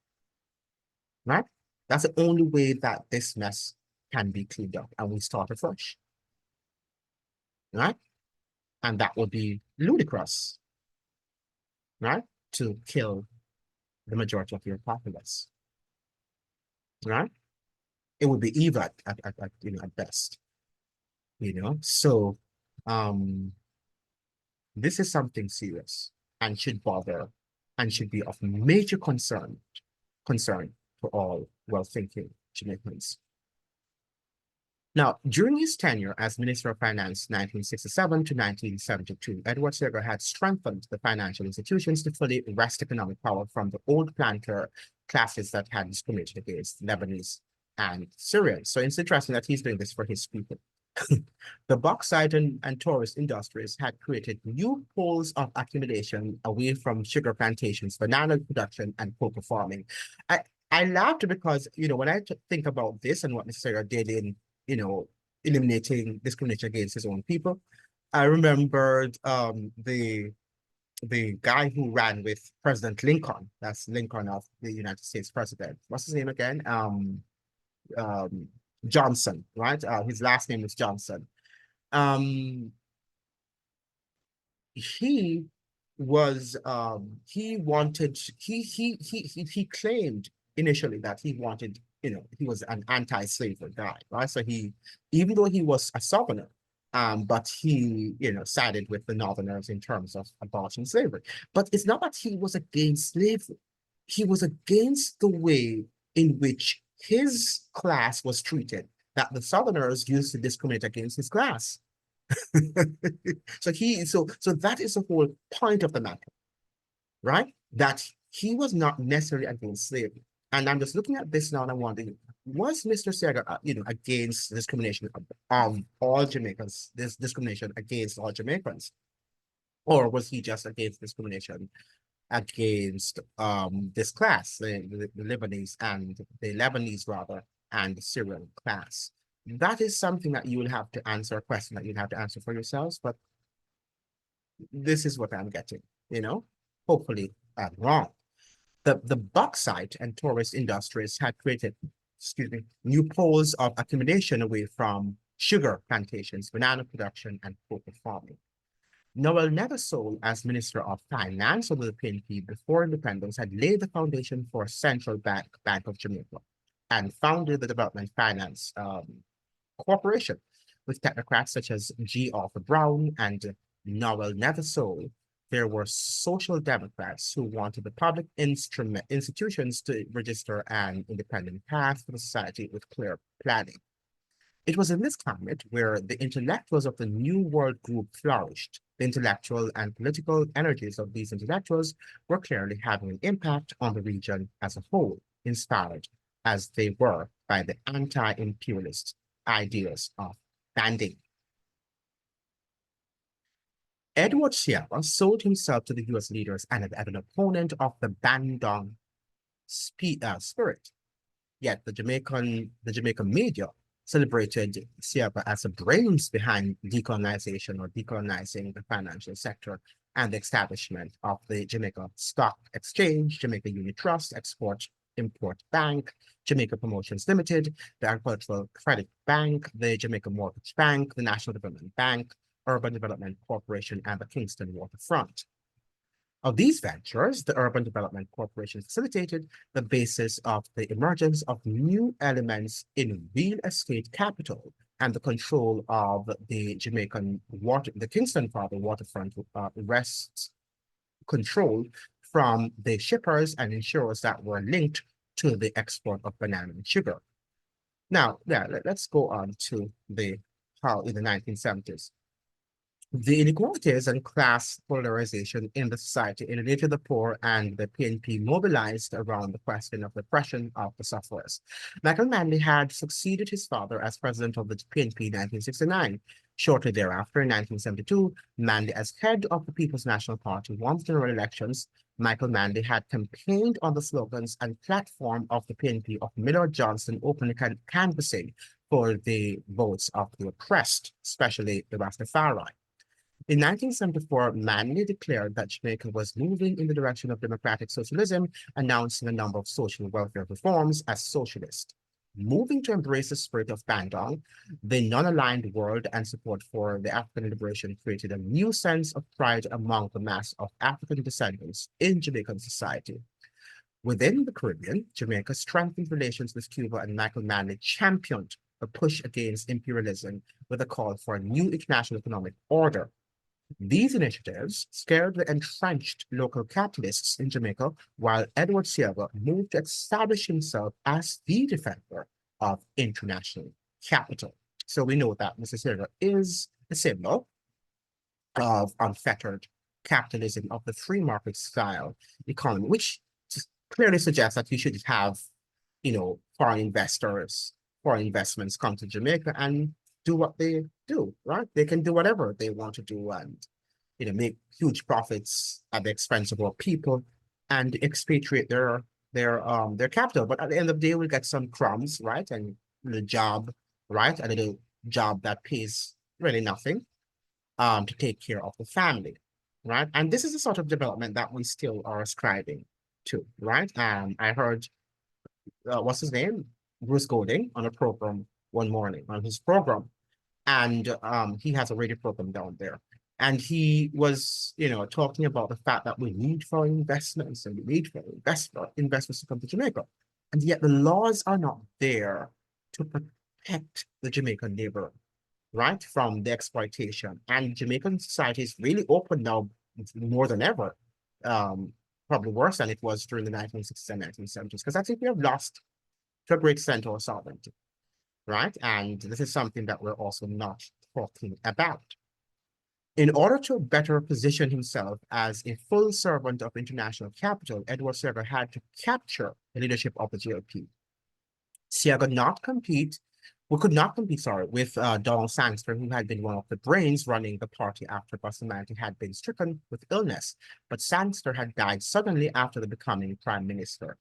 right? That's the only way that this mess can be cleaned up, and we start afresh, right? And that would be ludicrous, right? To kill the majority of your populace, right? It would be evil at best, So, this is something serious and should bother and should be of major concern for all well-thinking Jamaicans. Now, during his tenure as Minister of Finance 1967 to 1972, Edward Seaga had strengthened the financial institutions to fully wrest economic power from the old planter classes that had discriminated against Lebanese and Syrians. So it's interesting that he's doing this for his people. The bauxite and tourist industries had created new poles of accumulation away from sugar plantations, banana production, and cocoa farming. I laughed because, when I think about this and what Mr. Seaga did in, eliminating discrimination against his own people, I remembered the guy who ran with President Lincoln. That's Lincoln of the United States president. What's his name again? Johnson, right? His last name is Johnson. He was he claimed initially that he wanted, he was an anti-slavery guy, right? So even though he was a southerner, but he, sided with the northerners in terms of abolishing slavery. But it's not that he was against slavery. He was against the way in which his class was treated, that the southerners used to discriminate against his class. So that is the whole point of the matter, right? That he was not necessarily against slavery. And I'm just looking at this now and I'm wondering, was Mr. Seaga, against discrimination of all Jamaicans, this discrimination against all Jamaicans? Or was he just against discrimination against this class, the Lebanese and the Lebanese rather, and the Syrian class? That is something that you will have to answer, a question that you'll have to answer for yourselves, but this is what I'm getting, Hopefully I'm wrong. The bauxite and tourist industries had created, new poles of accumulation away from sugar plantations, banana production, and cocoa farming. Noel Neversole, as Minister of Finance of the PNP before independence, had laid the foundation for Central Bank of Jamaica and founded the Development Finance Corporation with technocrats such as G. Arthur Brown and Noel Neversole. There were social democrats who wanted the public institutions to register an independent path for the society with clear planning. It was in this climate where the intellectuals of the New World Group flourished. The intellectual and political energies of these intellectuals were clearly having an impact on the region as a whole, inspired as they were by the anti-imperialist ideas of banding. Edward Seaga sold himself to the US leaders and an opponent of the Bandung spirit. Yet the Jamaican media celebrated Seaga as the brains behind decolonization or decolonizing the financial sector and the establishment of the Jamaica Stock Exchange, Jamaica Unit Trust, Export-Import Bank, Jamaica Promotions Limited, the Agricultural Credit Bank, the Jamaica Mortgage Bank, the National Development Bank, Urban Development Corporation, and the Kingston Waterfront. Of these ventures, the Urban Development Corporation facilitated the basis of the emergence of new elements in real estate capital and the control of the the Kingston waterfront rests control from the shippers and insurers that were linked to the export of banana and sugar. Now, let's go on to how in the 1970s. The inequalities and class polarization in the society alienated the poor, and the PNP mobilized around the question of the oppression of the sufferers. Michael Manley had succeeded his father as president of the PNP in 1969. Shortly thereafter, in 1972, Manley, as head of the People's National Party, won the general elections. Michael Manley had campaigned on the slogans and platform of the PNP of Millard Johnson, openly canvassing for the votes of the oppressed, especially the Rastafari. In 1974, Manley declared that Jamaica was moving in the direction of democratic socialism, announcing a number of social welfare reforms as socialist. Moving to embrace the spirit of Bandung, the non-aligned world and support for the African liberation created a new sense of pride among the mass of African descendants in Jamaican society. Within the Caribbean, Jamaica strengthened relations with Cuba, and Michael Manley championed a push against imperialism with a call for a new international economic order. These initiatives scared the entrenched local capitalists in Jamaica, while Edward Seaga moved to establish himself as the defender of international capital. So we know that Mr. Seaga is a symbol of unfettered capitalism, of the free market style economy, which clearly suggests that you should have, foreign investors, foreign investments come to Jamaica and do what they do, right? They can do whatever they want to do and, make huge profits at the expense of our people and expatriate their capital. But at the end of the day, we get some crumbs, right? And the job, right? A little job that pays really nothing to take care of the family, right? And this is the sort of development that we still are ascribing to, right? I heard, what's his name? Bruce Golding on a program one morning on his program, and he has a radio program down there. And he was, talking about the fact that we need foreign investments and we need for investments to come to Jamaica. And yet the laws are not there to protect the Jamaican labor, right, from the exploitation. And Jamaican society is really open now more than ever, probably worse than it was during the 1960s and 1970s, because I think we have lost to a great extent our sovereignty, right? And this is something that we're also not talking about. In order to better position himself as a full servant of international capital, Edward Seaga had to capture the leadership of the GLP. Seaga not compete We could not compete, sorry, with Donald Sangster, who had been one of the brains running the party after Bustamante had been stricken with illness. But Sangster had died suddenly after the becoming prime minister,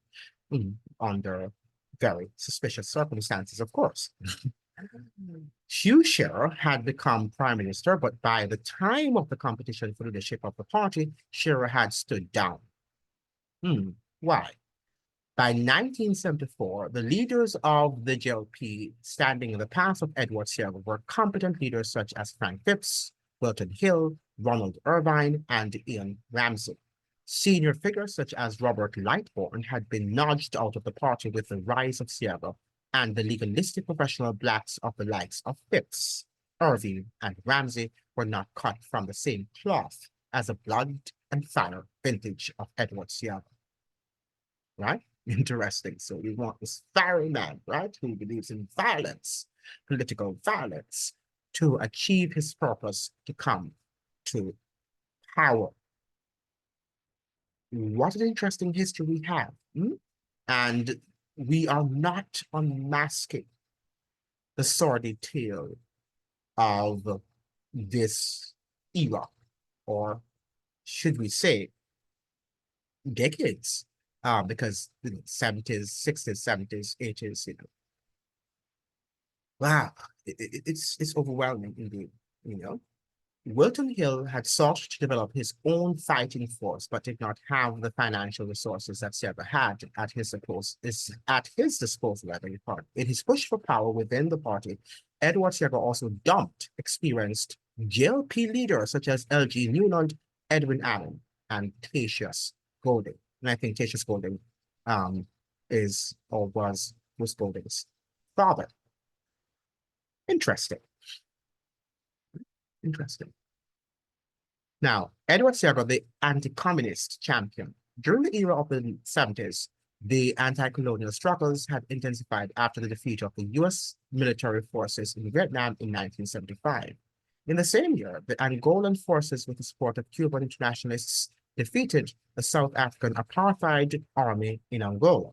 under very suspicious circumstances, of course. Hugh Shearer had become prime minister, but by the time of the competition for leadership of the party, Shearer had stood down. Why? By 1974, the leaders of the JLP standing in the path of Edward Seaga were competent leaders such as Frank Phipps, Wilton Hill, Ronald Irvine, and Ian Ramsey. Senior figures such as Robert Lightbourne had been nudged out of the party with the rise of Seaga, and the legalistic professional blacks of the likes of Phipps, Irvine, and Ramsey were not cut from the same cloth as the blood and fire vintage of Edward Seaga. Right? Interesting. So we want this fiery man, right, who believes in violence, political violence, to achieve his purpose to come to power. What an interesting history we have. And we are not unmasking the sordid tale of this era, or should we say decades, because the 70s, 60s, 70s, 80s, wow, it's overwhelming indeed, Wilton Hill had sought to develop his own fighting force, but did not have the financial resources that Seaga had at his disposal. In his push for power within the party, Edward Seaga also dumped experienced JLP leaders such as L.G. Newland, Edwin Allen, and Tatius Golding. And I think Tatius Golding is or was Golding's father. Interesting. Now, Edward Seaga, the anti-communist champion. During the era of the 70s, the anti-colonial struggles had intensified after the defeat of the U.S. military forces in Vietnam in 1975. In the same year, the Angolan forces, with the support of Cuban internationalists, defeated the South African apartheid army in Angola.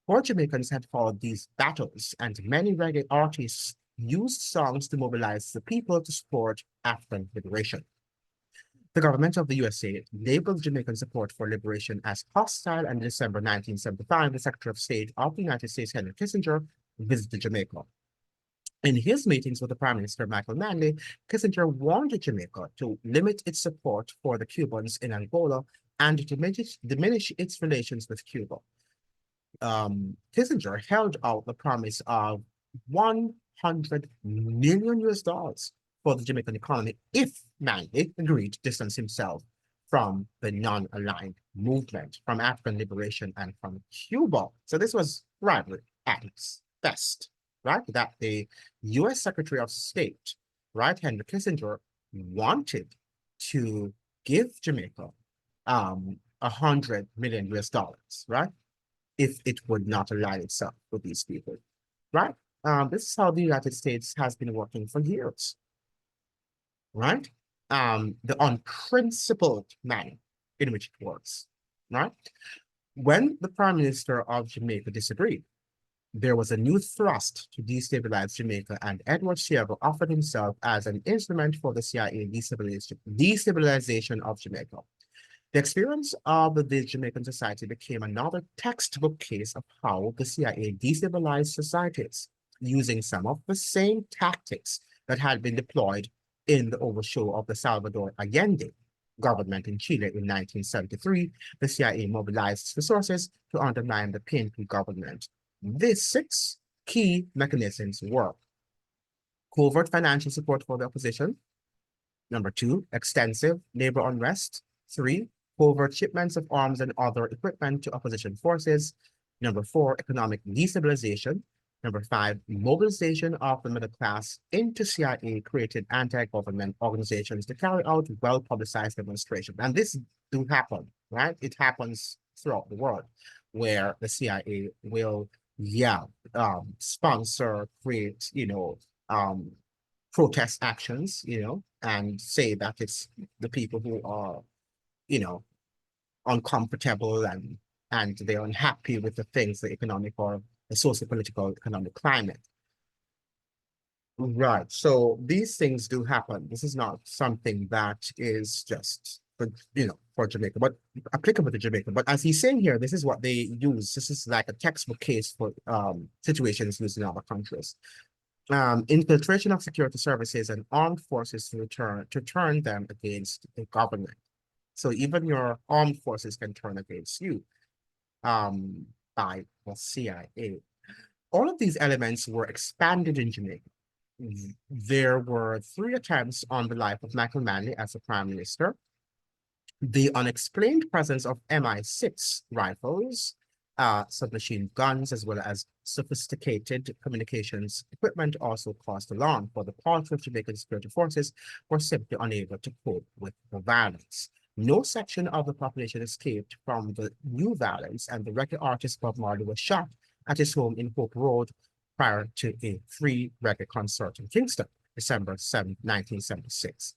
Poor Jamaicans had followed these battles, and many reggae artists used songs to mobilize the people to support African liberation. The government of the USA labeled Jamaican support for liberation as hostile, and in December 1975, the Secretary of State of the United States, Henry Kissinger, visited Jamaica. In his meetings with the Prime Minister Michael Manley, Kissinger warned Jamaica to limit its support for the Cubans in Angola and to diminish its relations with Cuba. Kissinger held out the promise of 100 million US dollars for the Jamaican economy if Manley agreed to distance himself from the non-aligned movement, from African liberation, and from Cuba. So this was rivalry at its best, right? That the US Secretary of State, right, Henry Kissinger, wanted to give Jamaica 100 million US dollars, right? If it would not align itself with these people, right? This is how the United States has been working for years, right? The unprincipled manner in which it works, right? When the Prime Minister of Jamaica disagreed, there was a new thrust to destabilize Jamaica, and Edward Seaga offered himself as an instrument for the CIA destabilization of Jamaica. The experience of the Jamaican society became another textbook case of how the CIA destabilized societies, using some of the same tactics that had been deployed in the overthrow of the Salvador Allende government in Chile in 1973. The CIA mobilized resources to undermine the PNP government. These 6 key mechanisms were covert financial support for the opposition. Number 2, extensive labor unrest. 3, covert shipments of arms and other equipment to opposition forces. Number 4, economic destabilization. Number 5, mobilization of the middle class into CIA-created anti-government organizations to carry out well-publicized demonstrations. And this do happen, right? It happens throughout the world, where the CIA will, sponsor, create, protest actions, and say that it's the people who are, uncomfortable and they're unhappy with the things, the economic or the socio-political economic climate. Right. So these things do happen. This is not something that is just for Jamaica, but applicable to Jamaica. But as he's saying here, this is what they use. This is like a textbook case for situations used in other countries. Infiltration of security services and armed forces to turn them against the government. So even your armed forces can turn against you by the CIA. All of these elements were expanded in Jamaica. There were 3 attempts on the life of Michael Manley as a prime minister. The unexplained presence of MI6 rifles, submachine guns, as well as sophisticated communications equipment also caused alarm, for the part of Jamaican security forces were simply unable to cope with the violence. No section of the population escaped from the new violence, and the reggae artist Bob Marley was shot at his home in Hope Road prior to a free reggae concert in Kingston, December 7, 1976.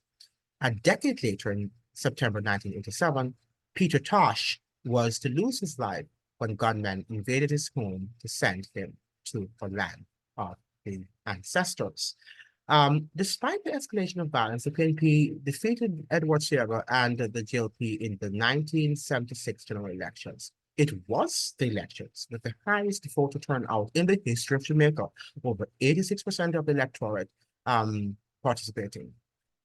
A decade later, in September 1987, Peter Tosh was to lose his life when gunmen invaded his home to send him to the land of his ancestors. Despite the escalation of violence, the PNP defeated Edward Seaga and the GLP in the 1976 general elections. It was the elections with the highest voter turnout in the history of Jamaica, over 86% of the electorate participating.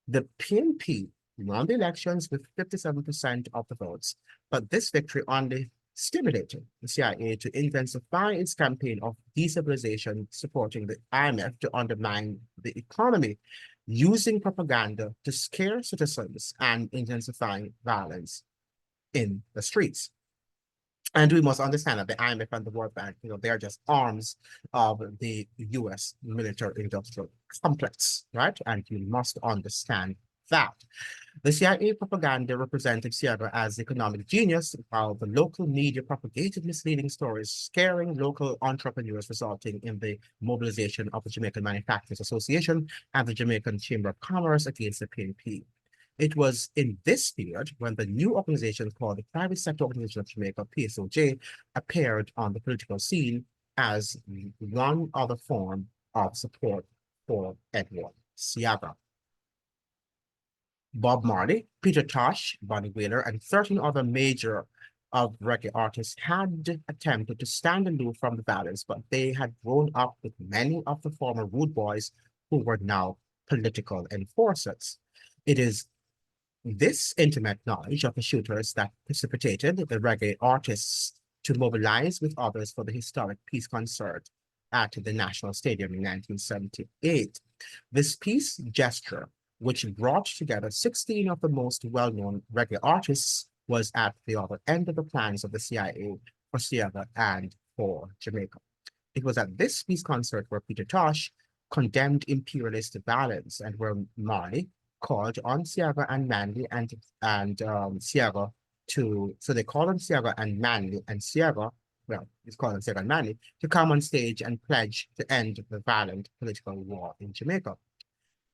The PNP won the elections with 57% of the votes, but this victory only stimulated the CIA to intensify its campaign of destabilization, supporting the IMF to undermine the economy, using propaganda to scare citizens and intensifying violence in the streets. And we must understand that the IMF and the World Bank, they're just arms of the US military industrial complex, right? And you must understand that. The CIA propaganda represented Seaga as economic genius, while the local media propagated misleading stories, scaring local entrepreneurs, resulting in the mobilization of the Jamaican Manufacturers Association and the Jamaican Chamber of Commerce against the PNP. It was in this period when the new organization called the Private Sector Organization of Jamaica, PSOJ, appeared on the political scene as one other form of support for Edward Seaga. Bob Marley, Peter Tosh, Bonnie Wheeler, and 13 other major of reggae artists had attempted to stand aloof from the violence, but they had grown up with many of the former rude boys who were now political enforcers. It is this intimate knowledge of the shooters that precipitated the reggae artists to mobilize with others for the historic peace concert at the National Stadium in 1978. This peace gesture, which brought together 16 of the most well-known reggae artists, was at the other end of the plans of the CIA for Seaga and for Jamaica. It was at this peace concert where Peter Tosh condemned imperialist violence and where Marley called on Seaga and Manley and Seaga to, so they called on Seaga and Manley and Seaga, well, it's called on Seaga and Manley, to come on stage and pledge to end the violent political war in Jamaica.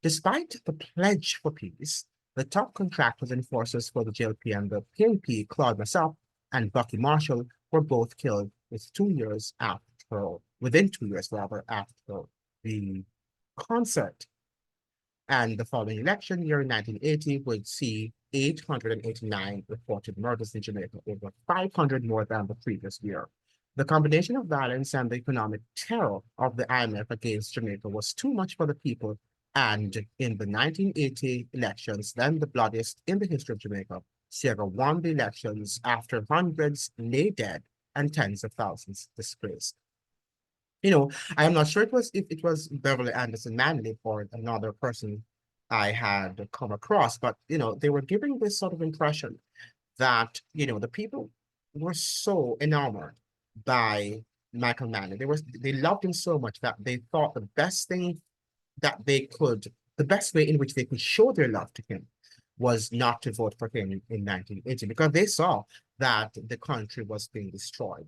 Despite the pledge for peace, the top contractors and enforcers for the JLP and the PNP, Claude Massop and Bucky Marshall, were both killed within 2 years rather, after the concert. And the following election year in 1980 would see 889 reported murders in Jamaica, over 500 more than the previous year. The combination of violence and the economic terror of the IMF against Jamaica was too much for the people, and in the 1980 elections, then the bloodiest in the history of Jamaica, Seaga won the elections after hundreds lay dead and tens of thousands displaced. I am not sure if it was Beverly Anderson Manley or another person I had come across, but they were giving this sort of impression that the people were so enamored by Michael Manley. They loved him so much that they thought the best way in which they could show their love to him was not to vote for him in 1980, because they saw that the country was being destroyed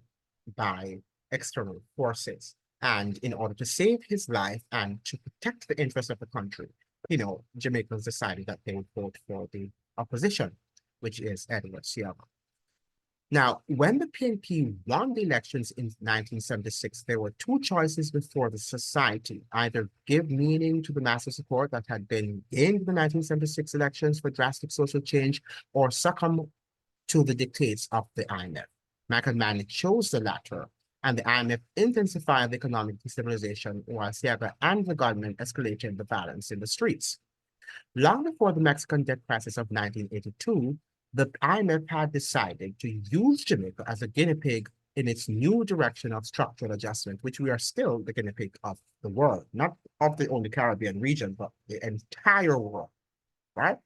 by external forces. And in order to save his life and to protect the interests of the country, Jamaicans decided that they would vote for the opposition, which is Edward Seaga. Now, when the PNP won the elections in 1976, there were two choices before the society: either give meaning to the massive support that had been gained in the 1976 elections for drastic social change, or succumb to the dictates of the IMF. Michael Manley chose the latter, and the IMF intensified the economic destabilization, while Seaga and the government escalated the violence in the streets. Long before the Mexican debt crisis of 1982, the IMF had decided to use Jamaica as a guinea pig in its new direction of structural adjustment, which we are still the guinea pig of the world, not of the only Caribbean region, but the entire world, right?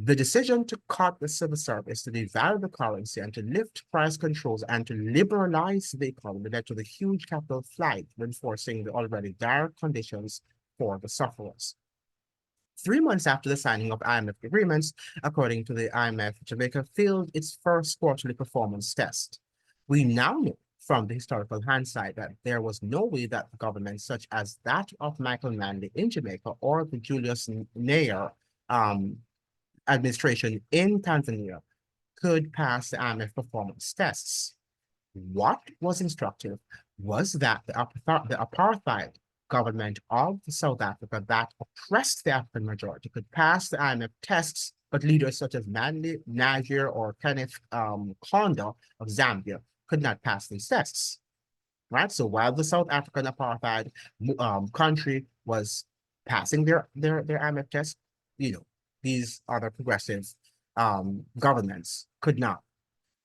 The decision to cut the civil service, to devalue the currency, and to lift price controls and to liberalize the economy led to the huge capital flight, reinforcing the already dire conditions for the sufferers. 3 months after the signing of IMF agreements, according to the IMF, Jamaica failed its first quarterly performance test. We now know from the historical hindsight that there was no way that governments such as that of Michael Manley in Jamaica or the Julius Nyerere administration in Tanzania could pass the IMF performance tests. What was instructive was that the apartheid government of South Africa that oppressed the African majority could pass the IMF tests, but leaders such as Manley, Niger, or Kenneth Kaunda of Zambia could not pass these tests. Right? So while the South African apartheid country was passing their IMF tests, these other progressive governments could not.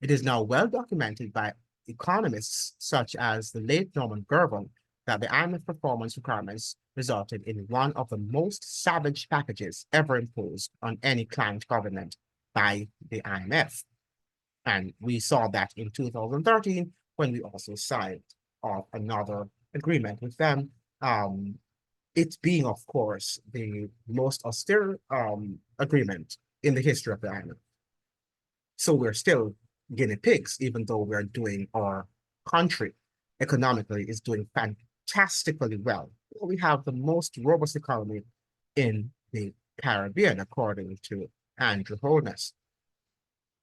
It is now well documented by economists such as the late Norman Gervin that the IMF performance requirements resulted in one of the most savage packages ever imposed on any client government by the IMF. And we saw that in 2013 when we also signed another agreement with them. It being, of course, the most austere agreement in the history of the island. So we're still guinea pigs, even though we're doing our country economically is doing fantastically well. We have the most robust economy in the Caribbean, according to Andrew Holness.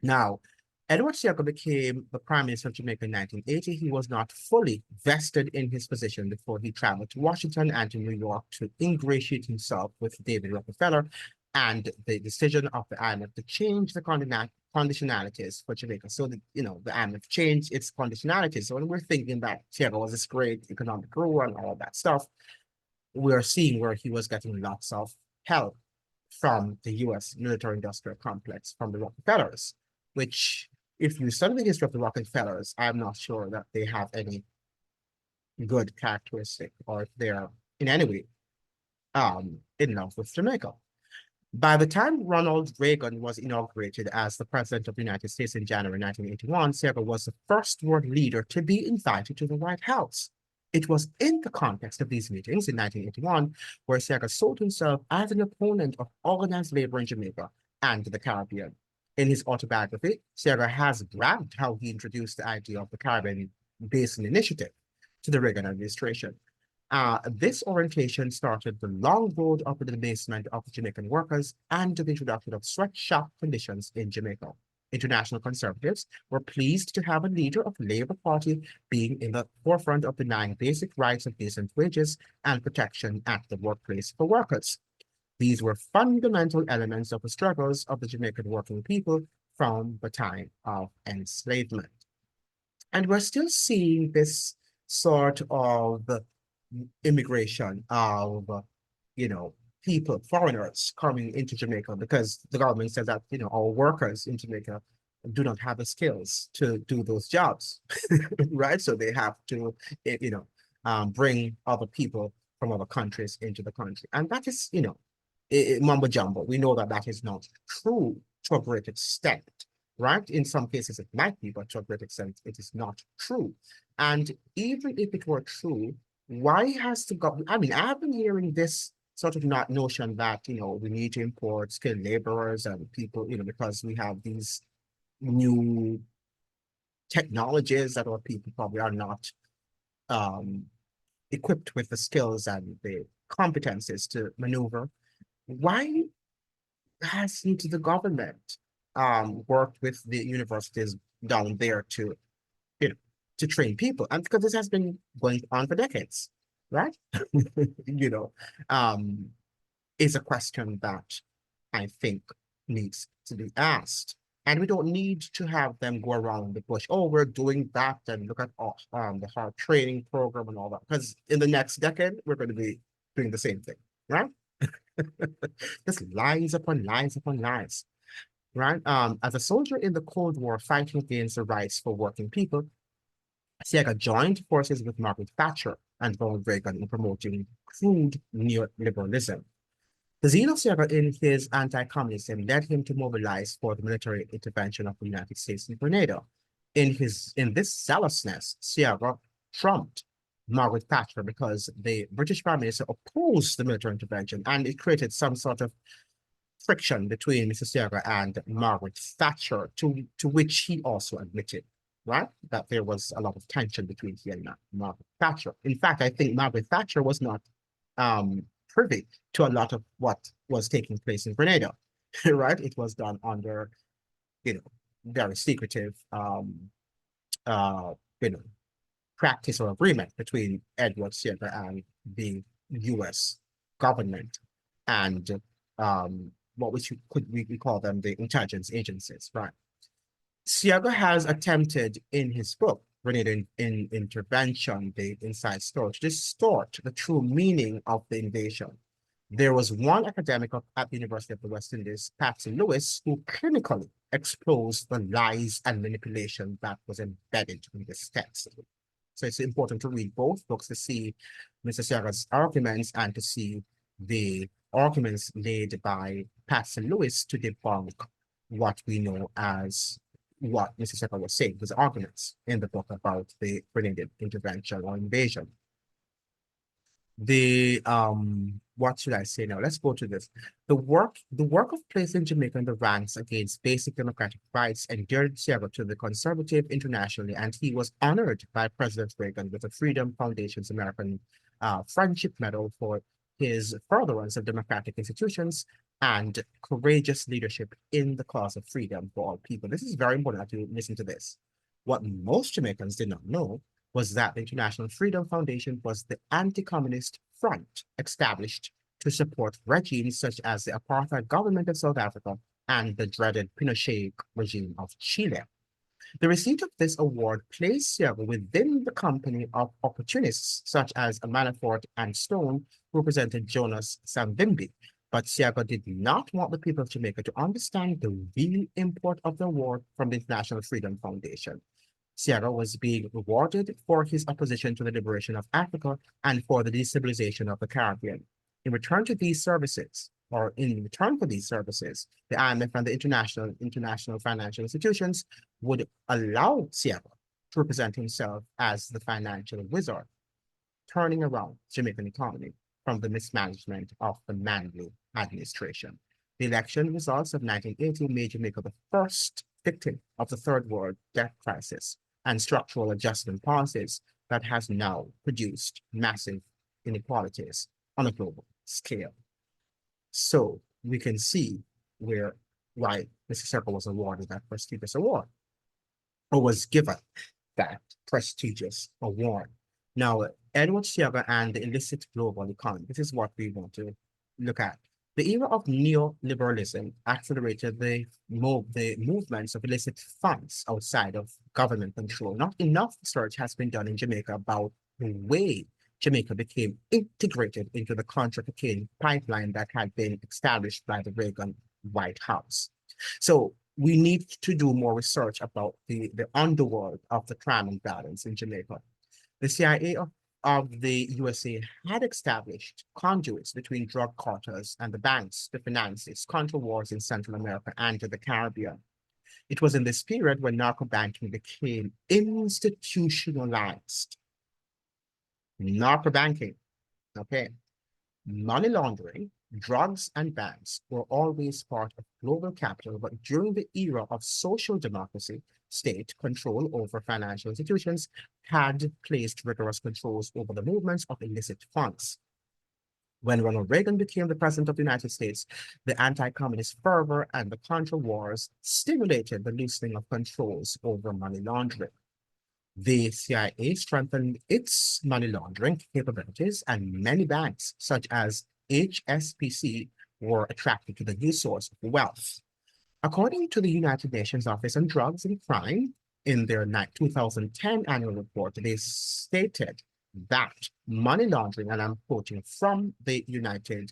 Now, Edward Seaga became the Prime Minister of Jamaica in 1980. He was not fully vested in his position before he traveled to Washington and to New York to ingratiate himself with David Rockefeller and the decision of the IMF to change the conditionalities for Jamaica. So, the IMF changed its conditionalities. So when we're thinking that Seaga was this great economic guru and all that stuff, we're seeing where he was getting lots of help from the US military-industrial complex, from the Rockefellers, which, if you study the history of the Rockefellers, I'm not sure that they have any good characteristic or if they're in any way in love with Jamaica. By the time Ronald Reagan was inaugurated as the President of the United States in January 1981, Seaga was the first world leader to be invited to the White House. It was in the context of these meetings in 1981 where Seaga sold himself as an opponent of organized labor in Jamaica and the Caribbean. In his autobiography, Seaga has bragged how he introduced the idea of the Caribbean Basin Initiative to the Reagan administration. This orientation started the long road up to the debasement of Jamaican workers and to the introduction of sweatshop conditions in Jamaica. International conservatives were pleased to have a leader of the Labour Party being in the forefront of denying basic rights of decent wages and protection at the workplace for workers. These were fundamental elements of the struggles of the Jamaican working people from the time of enslavement. And we're still seeing this sort of immigration of, people, foreigners coming into Jamaica because the government says that, our workers in Jamaica do not have the skills to do those jobs, right? So they have to, bring other people from other countries into the country. And that is, mumbo jumbo. We know that that is not true to a great extent, right? In some cases it might be, but to a great extent it is not true. And even if it were true, why has the government, I've been hearing this sort of not notion that, we need to import skilled laborers and people, because we have these new technologies that our people probably are not equipped with the skills and the competencies to maneuver. Why hasn't the government worked with the universities down there to, to train people? And because this has been going on for decades, right? you know, is a question that I think needs to be asked. And we don't need to have them go around the bush. Oh, we're doing that and look at the hard training program and all that. Because in the next decade, we're going to be doing the same thing, right? Just lies upon lies upon lies, right? As a soldier in the Cold War fighting against the rights for working people, Seaga joined forces with Margaret Thatcher and Ronald Reagan in promoting crude neoliberalism. The zeal of Seaga in his anti-communism led him to mobilize for the military intervention of the United States in Grenada. In this zealousness, Seaga trumped Margaret Thatcher because the British Prime Minister opposed the military intervention, and it created some sort of friction between Mr. Seaga and Margaret Thatcher, to which he also admitted, right, that there was a lot of tension between he and Margaret Thatcher. In fact, I think Margaret Thatcher was not privy to a lot of what was taking place in Grenada, right? It was done under, very secretive, uh, practice or agreement between Edward Seaga and the U.S. government and what we call them, the intelligence agencies, right? Seaga has attempted in his book, Grenada in Intervention, the Inside Story, to distort the true meaning of the invasion. There was one academic at the University of the West Indies, Patsy Lewis, who clinically exposed the lies and manipulation that was embedded in this text. So it's important to read both books to see Mr. Seaga's arguments and to see the arguments laid by Patsy Lewis to debunk what we know as what Mr. Seaga was saying, his arguments in the book about the Grenadian intervention or invasion. The what should I say now? Let's go to this. The work of placing Jamaica in the ranks against basic democratic rights endeared Seaga to the conservative internationally, and he was honored by President Reagan with the Freedom Foundation's American Friendship Medal for his furtherance of democratic institutions and courageous leadership in the cause of freedom for all people. This is very important to listen to this. What most Jamaicans did not know was that the International Freedom Foundation was the anti-communist front established to support regimes such as the apartheid government of South Africa and the dreaded Pinochet regime of Chile. The receipt of this award placed Seaga within the company of opportunists such as Manafort and Stone, who represented Jonas Savimbi. But Seaga did not want the people of Jamaica to understand the real import of the award from the International Freedom Foundation. Seaga was being rewarded for his opposition to the liberation of Africa and for the destabilization of the Caribbean. In return to these services, or in return for these services, the IMF and the international financial institutions would allow Seaga to represent himself as the financial wizard, turning around Jamaican economy from the mismanagement of the Manley administration. The election results of 1980 made Jamaica the first victim of the third world debt crisis and structural adjustment policies that has now produced massive inequalities on a global scale. So we can see why Mr. Serpa was awarded that prestigious award, or was given that prestigious award. Now, Edward Seaga and the illicit global economy, this is what we want to look at. The era of neoliberalism accelerated the movements of illicit funds outside of government control. Not enough research has been done in Jamaica about the way Jamaica became integrated into the Contra cocaine pipeline that had been established by the Reagan White House. So we need to do more research about the underworld of the crime and violence in Jamaica. The CIA of the USA had established conduits between drug cartels and the banks to finance its contra wars in Central America and the Caribbean. It was in this period when narco banking became institutionalized. Narco banking, okay, money laundering, drugs, and banks were always part of global capital, but during the era of social democracy, state control over financial institutions had placed rigorous controls over the movements of illicit funds. When Ronald Reagan became the president of the United States, the anti-communist fervor and the Contra wars stimulated the loosening of controls over money laundering. The CIA strengthened its money laundering capabilities, and many banks, such as HSBC, were attracted to the new source of wealth. According to the United Nations Office on Drugs and Crime, in their 2010 annual report, they stated that money laundering, and I'm quoting from the United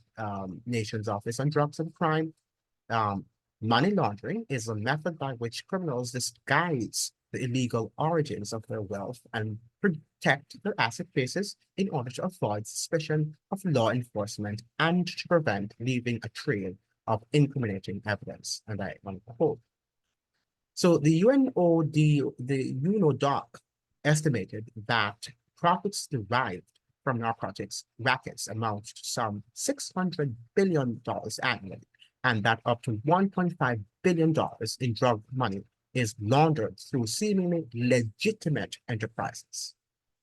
Nations Office on Drugs and Crime, um, money laundering is a method by which criminals disguise the illegal origins of their wealth and protect their asset bases in order to avoid suspicion of law enforcement and to prevent leaving a trail of incriminating evidence. And I unquote. So the UNODC estimated that profits derived from narcotics rackets amount to some $600 billion annually, and that up to $1.5 billion in drug money is laundered through seemingly legitimate enterprises.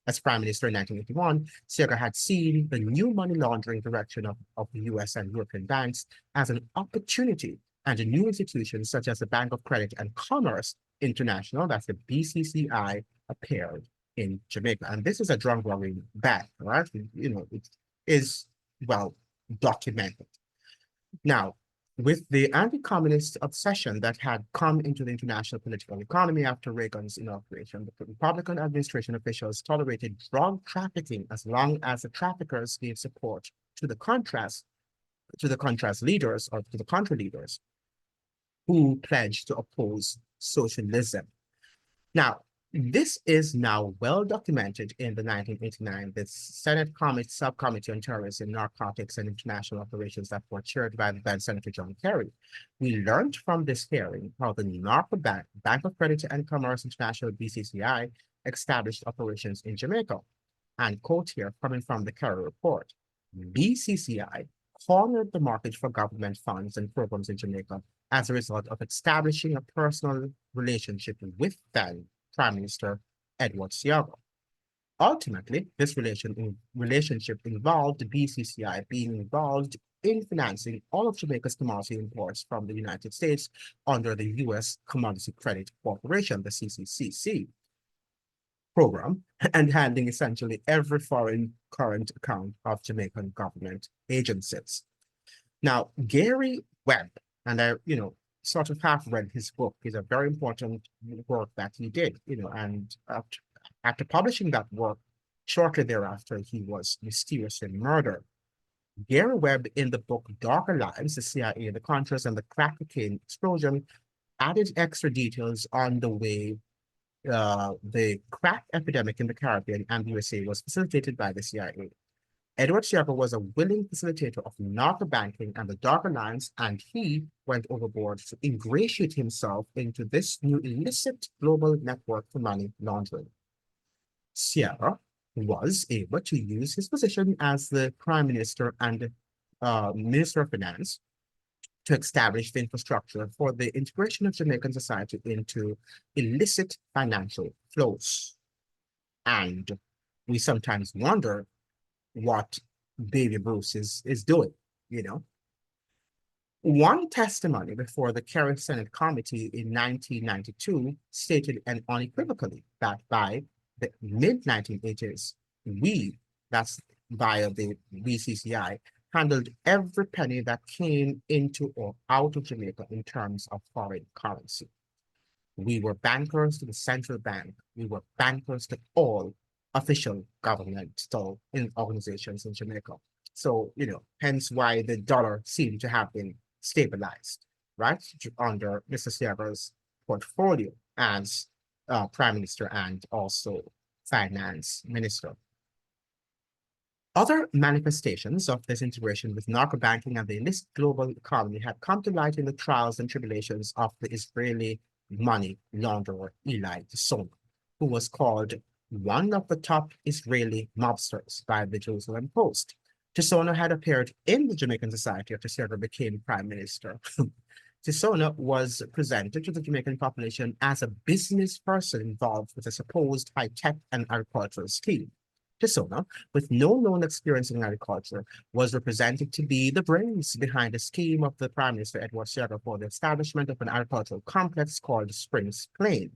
As Prime Minister in 1981, Seaga had seen the new money laundering direction of the US and European banks as an opportunity, and new institutions such as the Bank of Credit and Commerce International, that's the BCCI, appeared in Jamaica. And this is a drug running bank, right? You know, it is well documented. Now, with the anti-communist obsession that had come into the international political economy after Reagan's inauguration, the Republican administration officials tolerated drug trafficking as long as the traffickers gave support to the Contras leaders, or to the Contra leaders, who pledged to oppose socialism. Now, this is now well documented in the 1989 the Senate Subcommittee on Terrorism, Narcotics, and International Operations that were chaired by then Senator John Kerry. We learned from this hearing how the Narco Bank, Bank of Credit and Commerce International, BCCI, established operations in Jamaica. and quote here, coming from the Kerry report, BCCI cornered the market for government funds and programs in Jamaica as a result of establishing a personal relationship with then Prime Minister Edward Seaga. Ultimately, this relationship involved the BCCI being involved in financing all of Jamaica's commodity imports from the United States under the U.S. Commodity Credit Corporation, the CCCC program, and handling essentially every foreign current account of Jamaican government agencies. Now, Gary Webb, and I, sort of half read his book, is a very important work that he did, and after publishing that work, shortly thereafter, he was mysteriously murdered. Gary Webb, in the book Darker Lives, the CIA, the Contras, and the crack cocaine explosion, added extra details on the way the crack epidemic in the Caribbean and the USA was facilitated by the CIA. Edward Seaga was a willing facilitator of narco banking and the darker lines, and he went overboard to ingratiate himself into this new illicit global network for money laundering. Seaga was able to use his position as the Prime Minister and Minister of Finance to establish the infrastructure for the integration of Jamaican society into illicit financial flows. And we sometimes wonder what Baby Bruce is doing, One testimony before the Kerry Senate Committee in 1992 stated unequivocally that by the mid-1980s, that's via the BCCI, handled every penny that came into or out of Jamaica in terms of foreign currency. We were bankers to the central bank. We were bankers to all official governmental organizations in Jamaica. So, hence why the dollar seemed to have been stabilized, right, under Mr. Seaga's portfolio as Prime Minister and also Finance Minister. Other manifestations of this integration with narco banking and the illicit global economy have come to light in the trials and tribulations of the Israeli money launderer Eli Tsona, who was called one of the top Israeli mobsters by the Jerusalem Post. Tsona had appeared in the Jamaican Society after Seaga became Prime Minister. Tsona was presented to the Jamaican population as a business person involved with a supposed high-tech and agricultural scheme. Tsona, with no known experience in agriculture, was represented to be the brains behind the scheme of the Prime Minister Edward Seaga for the establishment of an agricultural complex called Springs Plain.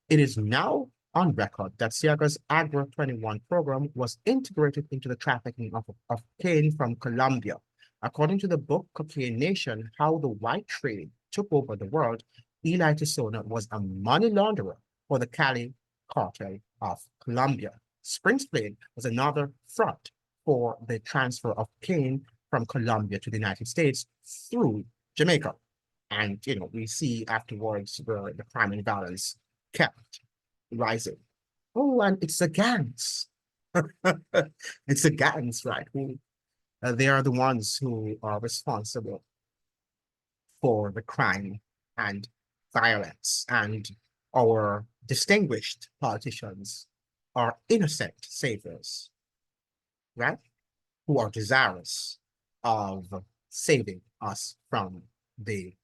It is now on record that Seaga's Agro 21 program was integrated into the trafficking of cocaine from Colombia. According to the book Cocaine Nation, How the White Trade Took Over the World, Eli Tsona was a money launderer for the Cali cartel of Colombia. Springs Plain was another front for the transfer of cocaine from Colombia to the United States through Jamaica. And, we see afterwards where the crime and violence kept rising. Oh, and it's the gangs. It's the gangs, right? They are the ones who are responsible for the crime and violence, and our distinguished politicians are innocent saviors, right? Who are desirous of saving us from the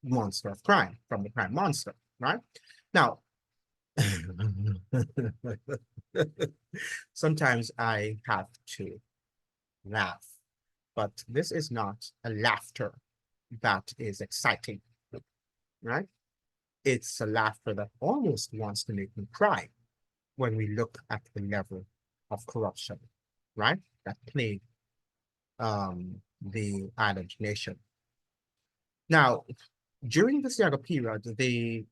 monster of crime, from the crime monster, right? Now, sometimes I have to laugh, but this is not a laughter that is exciting, right? It's a laughter that almost wants to make me cry when we look at the level of corruption, right? That plague the island nation. Now, during the Seaga period, the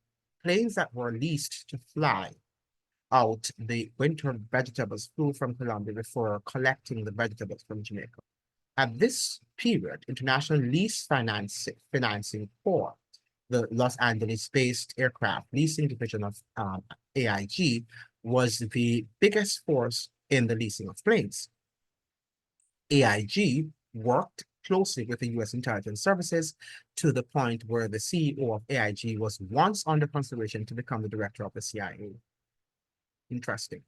planes that were leased to fly out the winter vegetables flew from Colombia before collecting the vegetables from Jamaica. At this period, international lease financing for the Los Angeles-based aircraft leasing division of AIG was the biggest force in the leasing of planes. AIG worked closely with the U.S. intelligence services to the point where the CEO of AIG was once under consideration to become the director of the CIA. Interesting.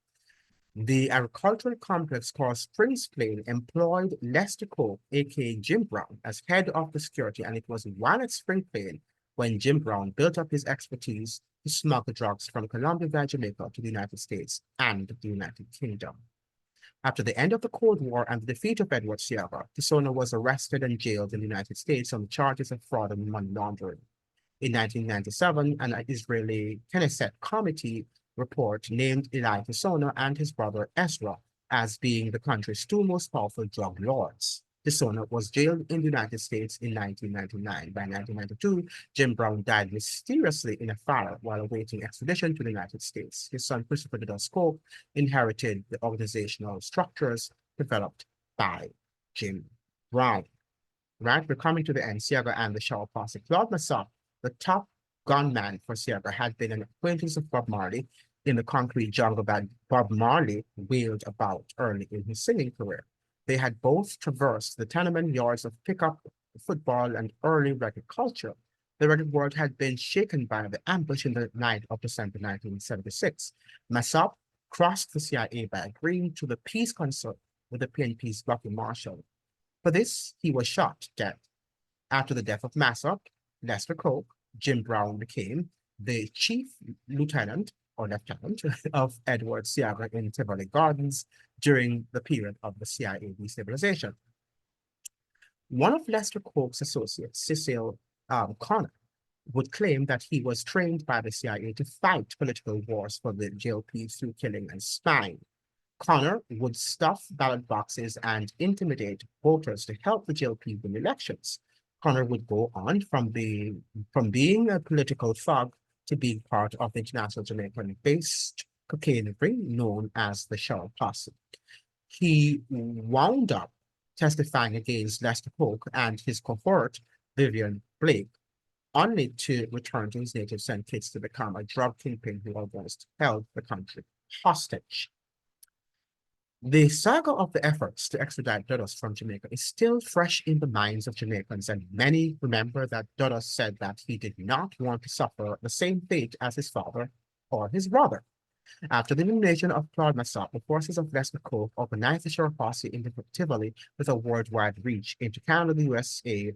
The agricultural complex called Springs Plain employed Lester Cope, aka Jim Brown, as head of the security, and it was while at Spring Plain when Jim Brown built up his expertise to smuggle drugs from Colombia via Jamaica to the United States and the United Kingdom. After the end of the Cold War and the defeat of Edward Seaga, Tisono was arrested and jailed in the United States on charges of fraud and money laundering. In 1997, an Israeli Knesset committee report named Eli Tisono and his brother Ezra as being the country's two most powerful drug lords. Tisono was jailed in the United States in 1999. By 1992, Jim Brown died mysteriously in a fire while awaiting extradition to the United States. His son, Christopher Douglas Cope, inherited the organizational structures developed by Jim Brown. Right, we're coming to the end. Seaga and the Shaw Posse. Claude Massot, the top gunman for Seaga, had been an acquaintance of Bob Marley in the concrete jungle that Bob Marley wailed about early in his singing career. They had both traversed the tenement yards of pickup football and early reggae culture. The reggae world had been shaken by the ambush in the night of December 1976. Massot crossed the CIA by agreeing to the peace concert with the PNP's Bucky Marshall. For this, he was shot dead. After the death of Massot, Lester Cope, Jim Brown became the chief lieutenant of Edward Seaga in Tivoli Gardens during the period of the CIA destabilization. One of Lester Cope's associates, Cecil Connor, would claim that he was trained by the CIA to fight political wars for the JLP through killing and spying. Connor would stuff ballot boxes and intimidate voters to help the JLP win elections. Connor would go on from being a political thug to being part of the international Jamaican-based cocaine ring known as the Shaw Posse. He wound up testifying against Lester Cope and his cohort, Vivian Blake, only to return to his native St. Kitts to become a drug kingpin who almost held the country hostage. The saga of the efforts to extradite Dudus from Jamaica is still fresh in the minds of Jamaicans, and many remember that Dudus said that he did not want to suffer the same fate as his father or his brother. After the elimination of Claude Massot, the forces of Lester Cope organized the Shore Posse in Tivoli with a worldwide reach into Canada, the USA,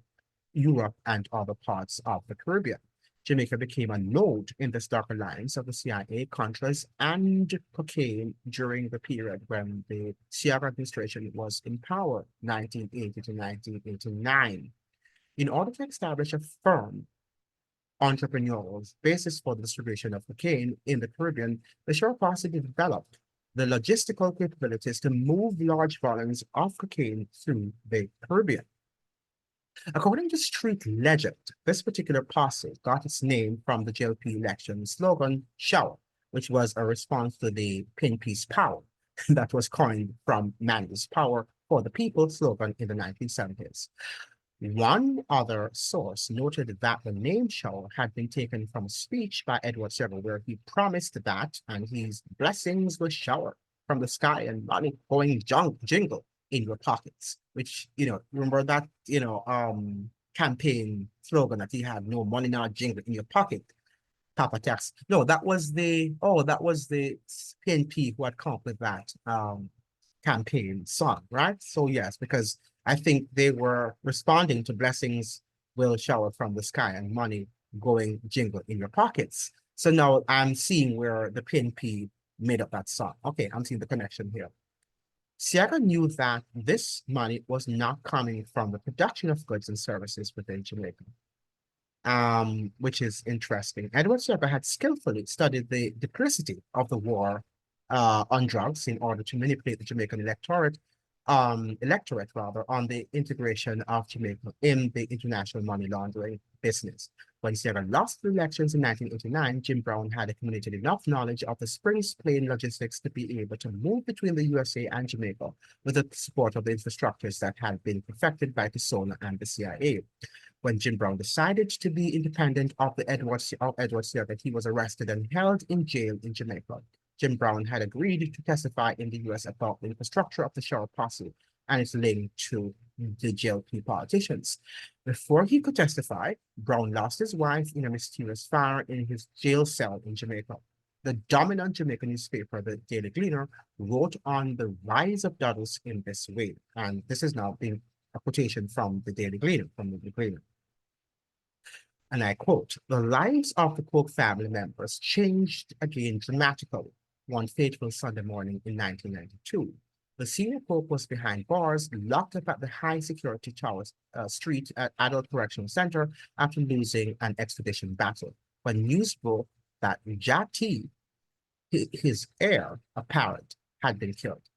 Europe, and other parts of the Caribbean. Jamaica became a node in this dark alliance of the CIA, Contras, and cocaine during the period when the Seaga administration was in power, 1980 to 1989. In order to establish a firm entrepreneurial basis for the distribution of cocaine in the Caribbean, the Shore Posse developed the logistical capabilities to move large volumes of cocaine through the Caribbean. According to street legend, this particular posse got its name from the JLP election slogan, Shower, which was a response to the PNP's power that was coined from Mandy's Power for the People slogan in the 1970s. One other source noted that the name Shower had been taken from a speech by Edward Seaga where he promised that, and his blessings will shower from the sky and money going jingle in your pockets, which, remember that, campaign slogan that he had, no money, not jingle in your pocket, Papa Tax. No, that was the PNP who had come up with that campaign song, right? So yes, because I think they were responding to blessings will shower from the sky and money going jingle in your pockets. So now I'm seeing where the PNP made up that song. Okay, I'm seeing the connection here. Seaga knew that this money was not coming from the production of goods and services within Jamaica, which is interesting. Edward Seaga had skillfully studied the duplicity of the war on drugs in order to manipulate the Jamaican electorate on the integration of Jamaica in the international money laundering business. When Seaga lost the elections in 1989, Jim Brown had accumulated enough knowledge of the Springs Plain logistics to be able to move between the USA and Jamaica with the support of the infrastructures that had been perfected by Tisono and the CIA. When Jim Brown decided to be independent of Edward Seaga, he was arrested and held in jail in Jamaica. Jim Brown had agreed to testify in the US about the infrastructure of the Shaw Posse and its link to the JLP politicians. Before he could testify, Brown lost his wife in a mysterious fire in his jail cell in Jamaica. The dominant Jamaican newspaper, the Daily Gleaner, wrote on the rise of Duddles in this way. And this is now being a quotation from the Daily Gleaner, from the Gleaner. And I quote, "The lives of the Cook family members changed again dramatically one fateful Sunday morning in 1992. The senior Cook was behind bars, locked up at the high security Towers Street Adult Correctional Center after losing an extradition battle. When news broke that Jati, his heir apparent, had been killed.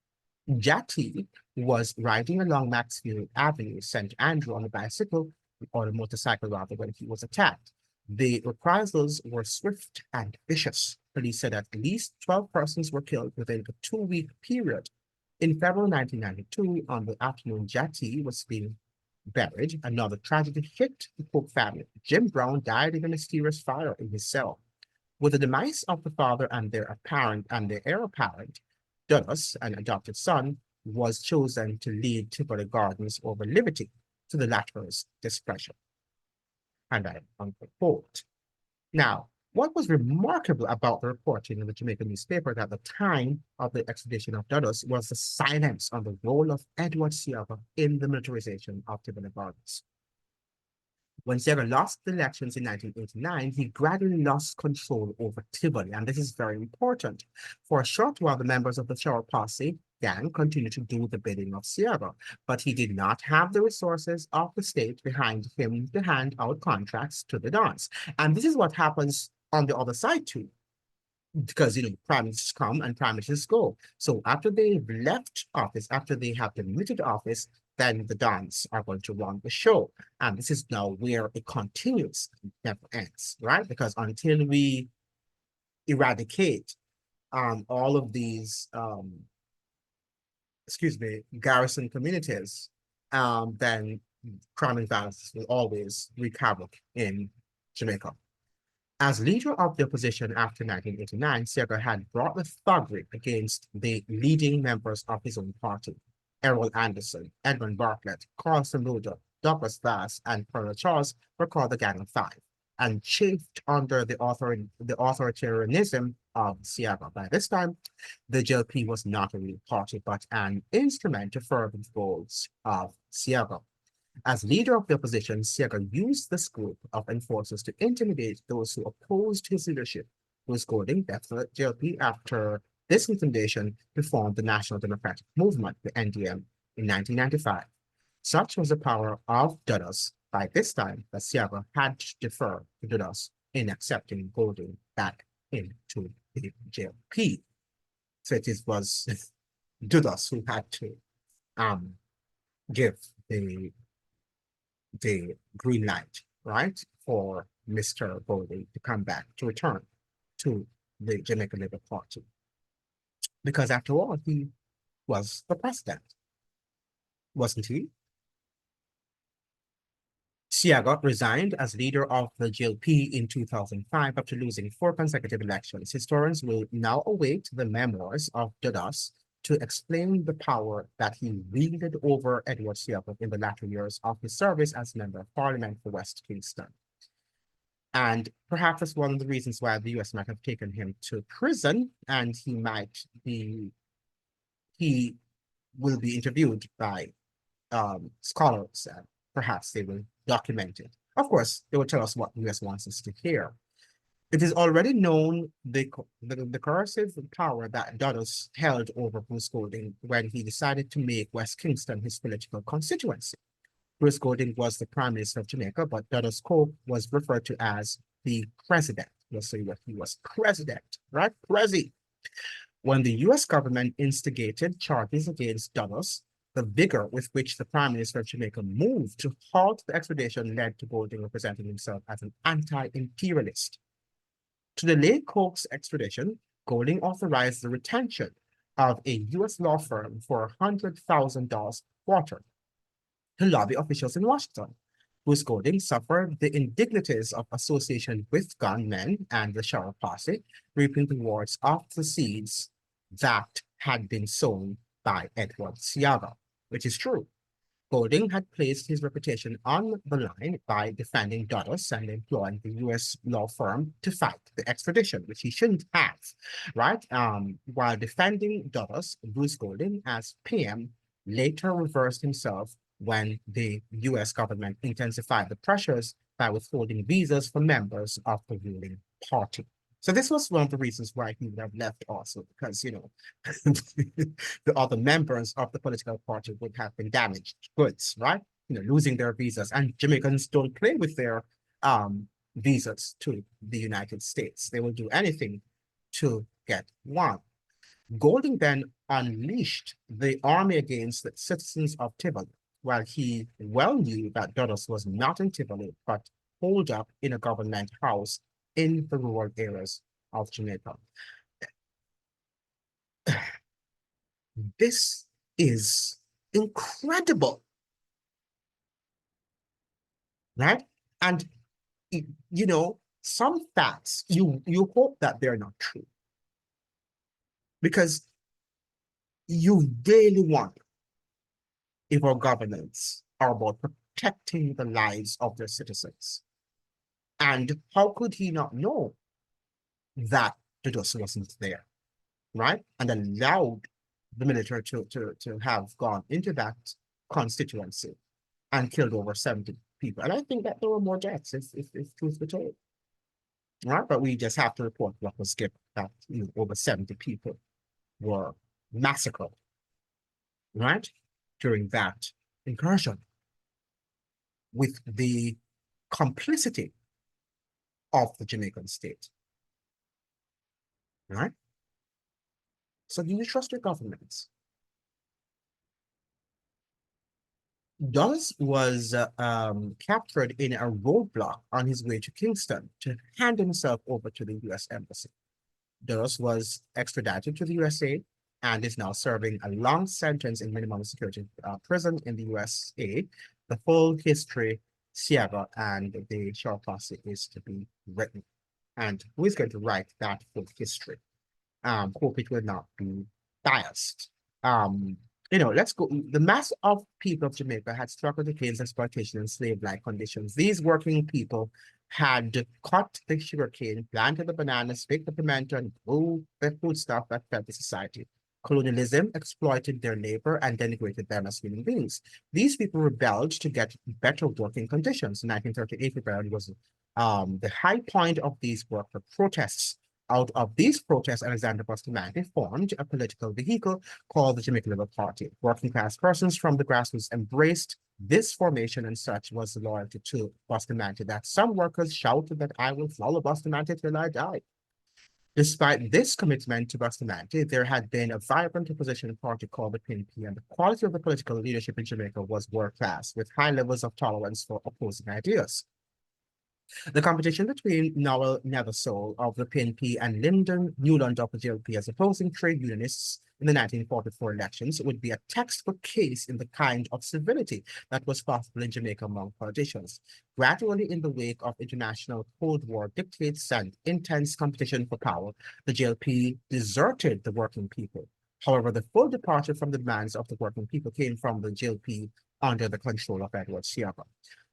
Jati was riding along Maxfield Avenue, St. Andrew, on a bicycle, or a motorcycle rather, when he was attacked. The reprisals were swift and vicious. Police said at least 12 persons were killed within a 2-week period. In February 1992, on the afternoon Jati was being buried, another tragedy hit the Cook family. Jim Brown died in a mysterious fire in his cell. With the demise of the father and their heir apparent, Douglas, an adopted son, was chosen to lead Tivoli Gardens over Liberty, to the latter's displeasure. And I unquote. Now, what was remarkable about the reporting in the Jamaican newspaper at the time of the extradition of Douglas was the silence on the role of Edward Seaga in the militarization of Tivoli Gardens. When Seaga lost the elections in 1989, he gradually lost control over Tivoli, and this is very important. For a short while, the members of the Shower Posse gang continued to do the bidding of Seaga, but he did not have the resources of the state behind him to hand out contracts to the dons. And this is what happens on the other side too, because prime ministers come and prime ministers go. So after they've left office, after they have demitted office, then the dons are going to run the show. And this is now where it continues, it never ends, right? Because until we eradicate all of these, garrison communities, then crime and violence will always wreak havoc in Jamaica. As leader of the opposition after 1989, Seaga had brought the thuggery against the leading members of his own party. Errol Anderson, Edmund Bartlett, Carlson Loader, Douglas Vass, and Colonel Charles were called the Gang of Five, and chafed under the authoritarianism of Seaga. By this time, the JLP was not a real party, but an instrument to further the goals of Seaga. As leader of the opposition, Seaga used this group of enforcers to intimidate those who opposed his leadership. Bruce Golding left the JLP after this intimidation to form the National Democratic Movement, the NDM, in 1995. Such was the power of Dudas by this time that Seaga had to defer to Dudas in accepting Golding back into the JLP. So it was Dudas who had to give the green light, right, for Mr. Golding to come back, to return to the Jamaican Labour Party. Because after all, he was the president, wasn't he? Seaga resigned as leader of the JLP in 2005 after losing 4 consecutive elections. Historians will now await the memoirs of Dudas to explain the power that he wielded over Edward Seaga in the latter years of his service as Member of Parliament for West Kingston. And perhaps that's one of the reasons why the US might have taken him to prison, and he will be interviewed by scholars. Perhaps they will document it. Of course, they will tell us what the US wants us to hear. It is already known the coercive power that Dudas held over Bruce Golding when he decided to make West Kingston his political constituency. Bruce Golding was the Prime Minister of Jamaica, but Dudas Cope was referred to as the president. Let's say what he was president, right? Prezi. When the US government instigated charges against Dudas, the vigor with which the Prime Minister of Jamaica moved to halt the extradition led to Golding representing himself as an anti-imperialist. To delay Coke's extradition, Golding authorized the retention of a US law firm for $100,000 a quarter to lobby officials in Washington. Bruce Golding suffered the indignities of association with gunmen and the Shower Posse, reaping the rewards of the seeds that had been sown by Edward Seaga, which is true. Golding had placed his reputation on the line by defending Dulles and employing the U.S. law firm to fight the extradition, which he shouldn't have, right? While defending Dulles, Bruce Golding, as PM, later reversed himself when the U.S. government intensified the pressures by withholding visas for members of the ruling party. So this was one of the reasons why he would have left also, because, the other members of the political party would have been damaged goods, right? Losing their visas. And Jamaicans don't play with their visas to the United States. They will do anything to get one. Golding then unleashed the army against the citizens of Tivoli, while he well knew that Dulles was not in Tivoli, but holed up in a government house in the rural areas of Jamaica. This is incredible, right? And some facts you hope that they're not true, because you really wonder if our governments are about protecting the lives of their citizens. And how could he not know that the dust wasn't there, right? And allowed the military to have gone into that constituency and killed over 70 people. And I think that there were more deaths if truth be told. Right? But we just have to report what was given, that over 70 people were massacred, right? During that incursion, with the complicity of the Jamaican state. Right? So do you trust your governments? Dulles was captured in a roadblock on his way to Kingston to hand himself over to the U.S. Embassy. Dulles was extradited to the USA and is now serving a long sentence in minimum security prison in the USA. The full history, Seaga and the short posse is to be written. And who is going to write that full history? Hope it will not be biased. Let's go. The mass of people of Jamaica had struggled against exploitation and slave-like conditions. These working people had cut the sugarcane, planted the bananas, picked the pimento, and grew the foodstuff that fed the society. Colonialism exploited their labor and denigrated them as human beings. These people rebelled to get better working conditions. In 1938, rebellion was the high point of these worker protests. Out of these protests, Alexander Bustamante formed a political vehicle called the Jamaican Liberal Party. Working class persons from the grassroots embraced this formation, and such was the loyalty to Bustamante that some workers shouted that I will follow Bustamante till I die. Despite this commitment to Bustamante, there had been a vibrant opposition party called the PNP, and the quality of the political leadership in Jamaica was world class, with high levels of tolerance for opposing ideas. The competition between Noel Neversole of the PNP and Lyndon Newland of the JLP as opposing trade unionists in the 1944 elections would be a textbook case in the kind of civility that was possible in Jamaica among politicians. Gradually, in the wake of international Cold War dictates and intense competition for power, the JLP deserted the working people. However, the full departure from the demands of the working people came from the JLP under the control of Edward Seaga.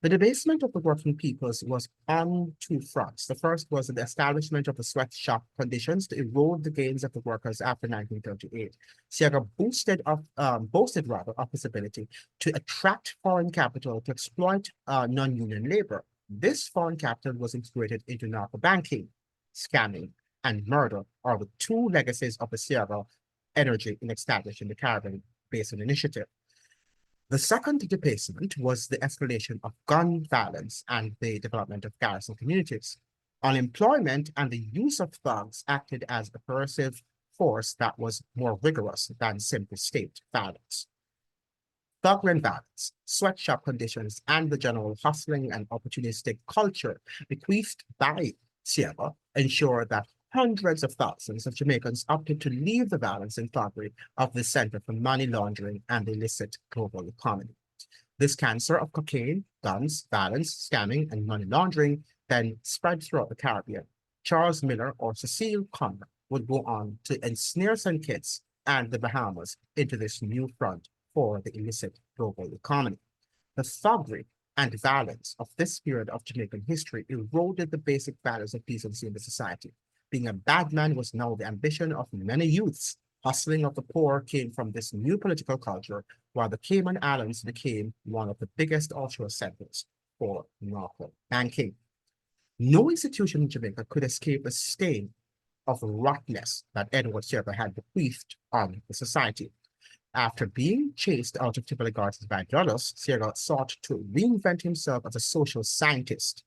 The debasement of the working peoples was on two fronts. The first was the establishment of the sweatshop conditions to erode the gains of the workers after 1938. Seaga boasted of his ability to attract foreign capital to exploit non-union labor. This foreign capital was integrated into narco banking, scamming, and murder are the two legacies of the Seaga energy in establishing the Caribbean Basin Initiative. The second debasement was the escalation of gun violence and the development of garrison communities. Unemployment and the use of thugs acted as a coercive force that was more rigorous than simple state violence. Thuggery and violence, sweatshop conditions, and the general hustling and opportunistic culture bequeathed by Seaga ensure that hundreds of thousands of Jamaicans opted to leave the violence and thuggery of the Center for Money Laundering and the Illicit Global Economy. This cancer of cocaine, guns, violence, scamming, and money laundering then spread throughout the Caribbean. Charles Miller or Cecile Conner would go on to ensnare St. Kitts and the Bahamas into this new front for the illicit global economy. The thuggery and violence of this period of Jamaican history eroded the basic values of decency in the society. Being a bad man was now the ambition of many youths. Hustling of the poor came from this new political culture, while the Cayman Islands became one of the biggest offshore centers for narco banking. No institution in Jamaica could escape the stain of rottenness that Edward Seaga had bequeathed on the society. After being chased out of Tivoli Gardens by Dulles, Seaga sought to reinvent himself as a social scientist.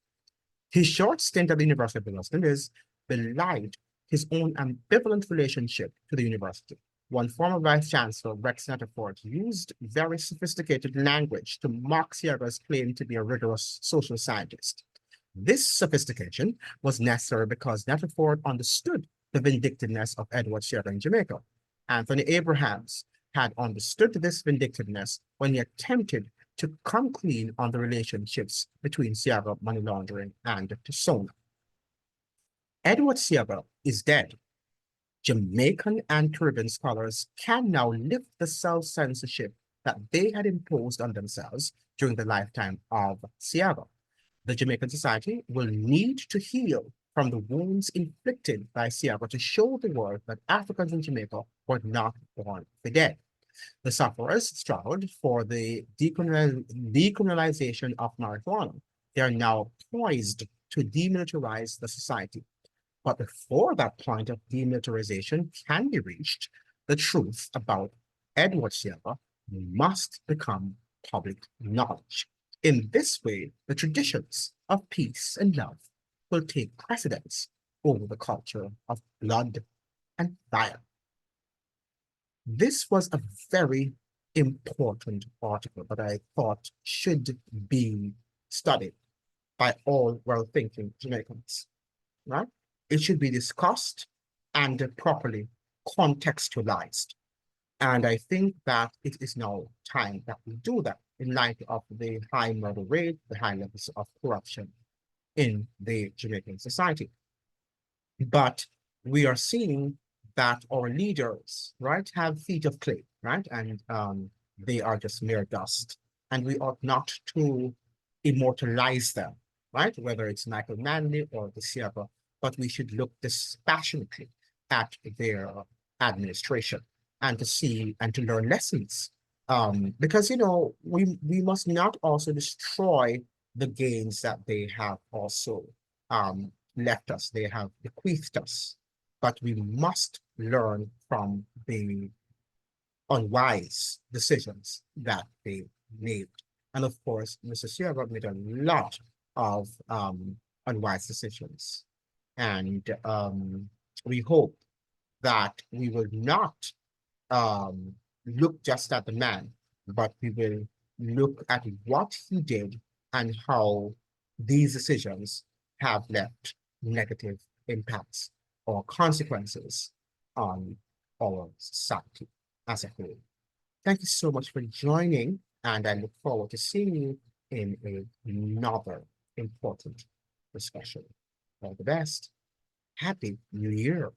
His short stint at the University of Los Angeles belied his own ambivalent relationship to the university. One former vice chancellor, Rex Netterford, used very sophisticated language to mock Seaga's claim to be a rigorous social scientist. This sophistication was necessary because Netterford understood the vindictiveness of Edward Seaga in Jamaica. Anthony Abrahams had understood this vindictiveness when he attempted to come clean on the relationships between Seaga money laundering and Tsona. Edward Seaga is dead. Jamaican and Caribbean scholars can now lift the self-censorship that they had imposed on themselves during the lifetime of Seaga. The Jamaican society will need to heal from the wounds inflicted by Seaga to show the world that Africans in Jamaica were not born for dead. The sufferers struggled for the decriminalization of marijuana. They are now poised to demilitarize the society. But before that point of demilitarization can be reached, the truth about Edward Seaga must become public knowledge. In this way, the traditions of peace and love will take precedence over the culture of blood and violence. This was a very important article that I thought should be studied by all well-thinking Jamaicans, right? It should be discussed and properly contextualized. And I think that it is now time that we do that in light of the high murder rate, the high levels of corruption in the Jamaican society. But we are seeing that our leaders, right, have feet of clay, right? And they are just mere dust. And we ought not to immortalize them, right? Whether it's Michael Manley or the Seaga, but we should look dispassionately at their administration and to see and to learn lessons. Because, you know, we must not also destroy the gains that they have also left us, they have bequeathed us, but we must learn from the unwise decisions that they made. And of course, Mr. Seaga made a lot of unwise decisions. And we hope that we will not look just at the man, but we will look at what he did and how these decisions have left negative impacts or consequences on our society as a whole. Thank you so much for joining, and I look forward to seeing you in another important discussion. All the best. Happy New Year.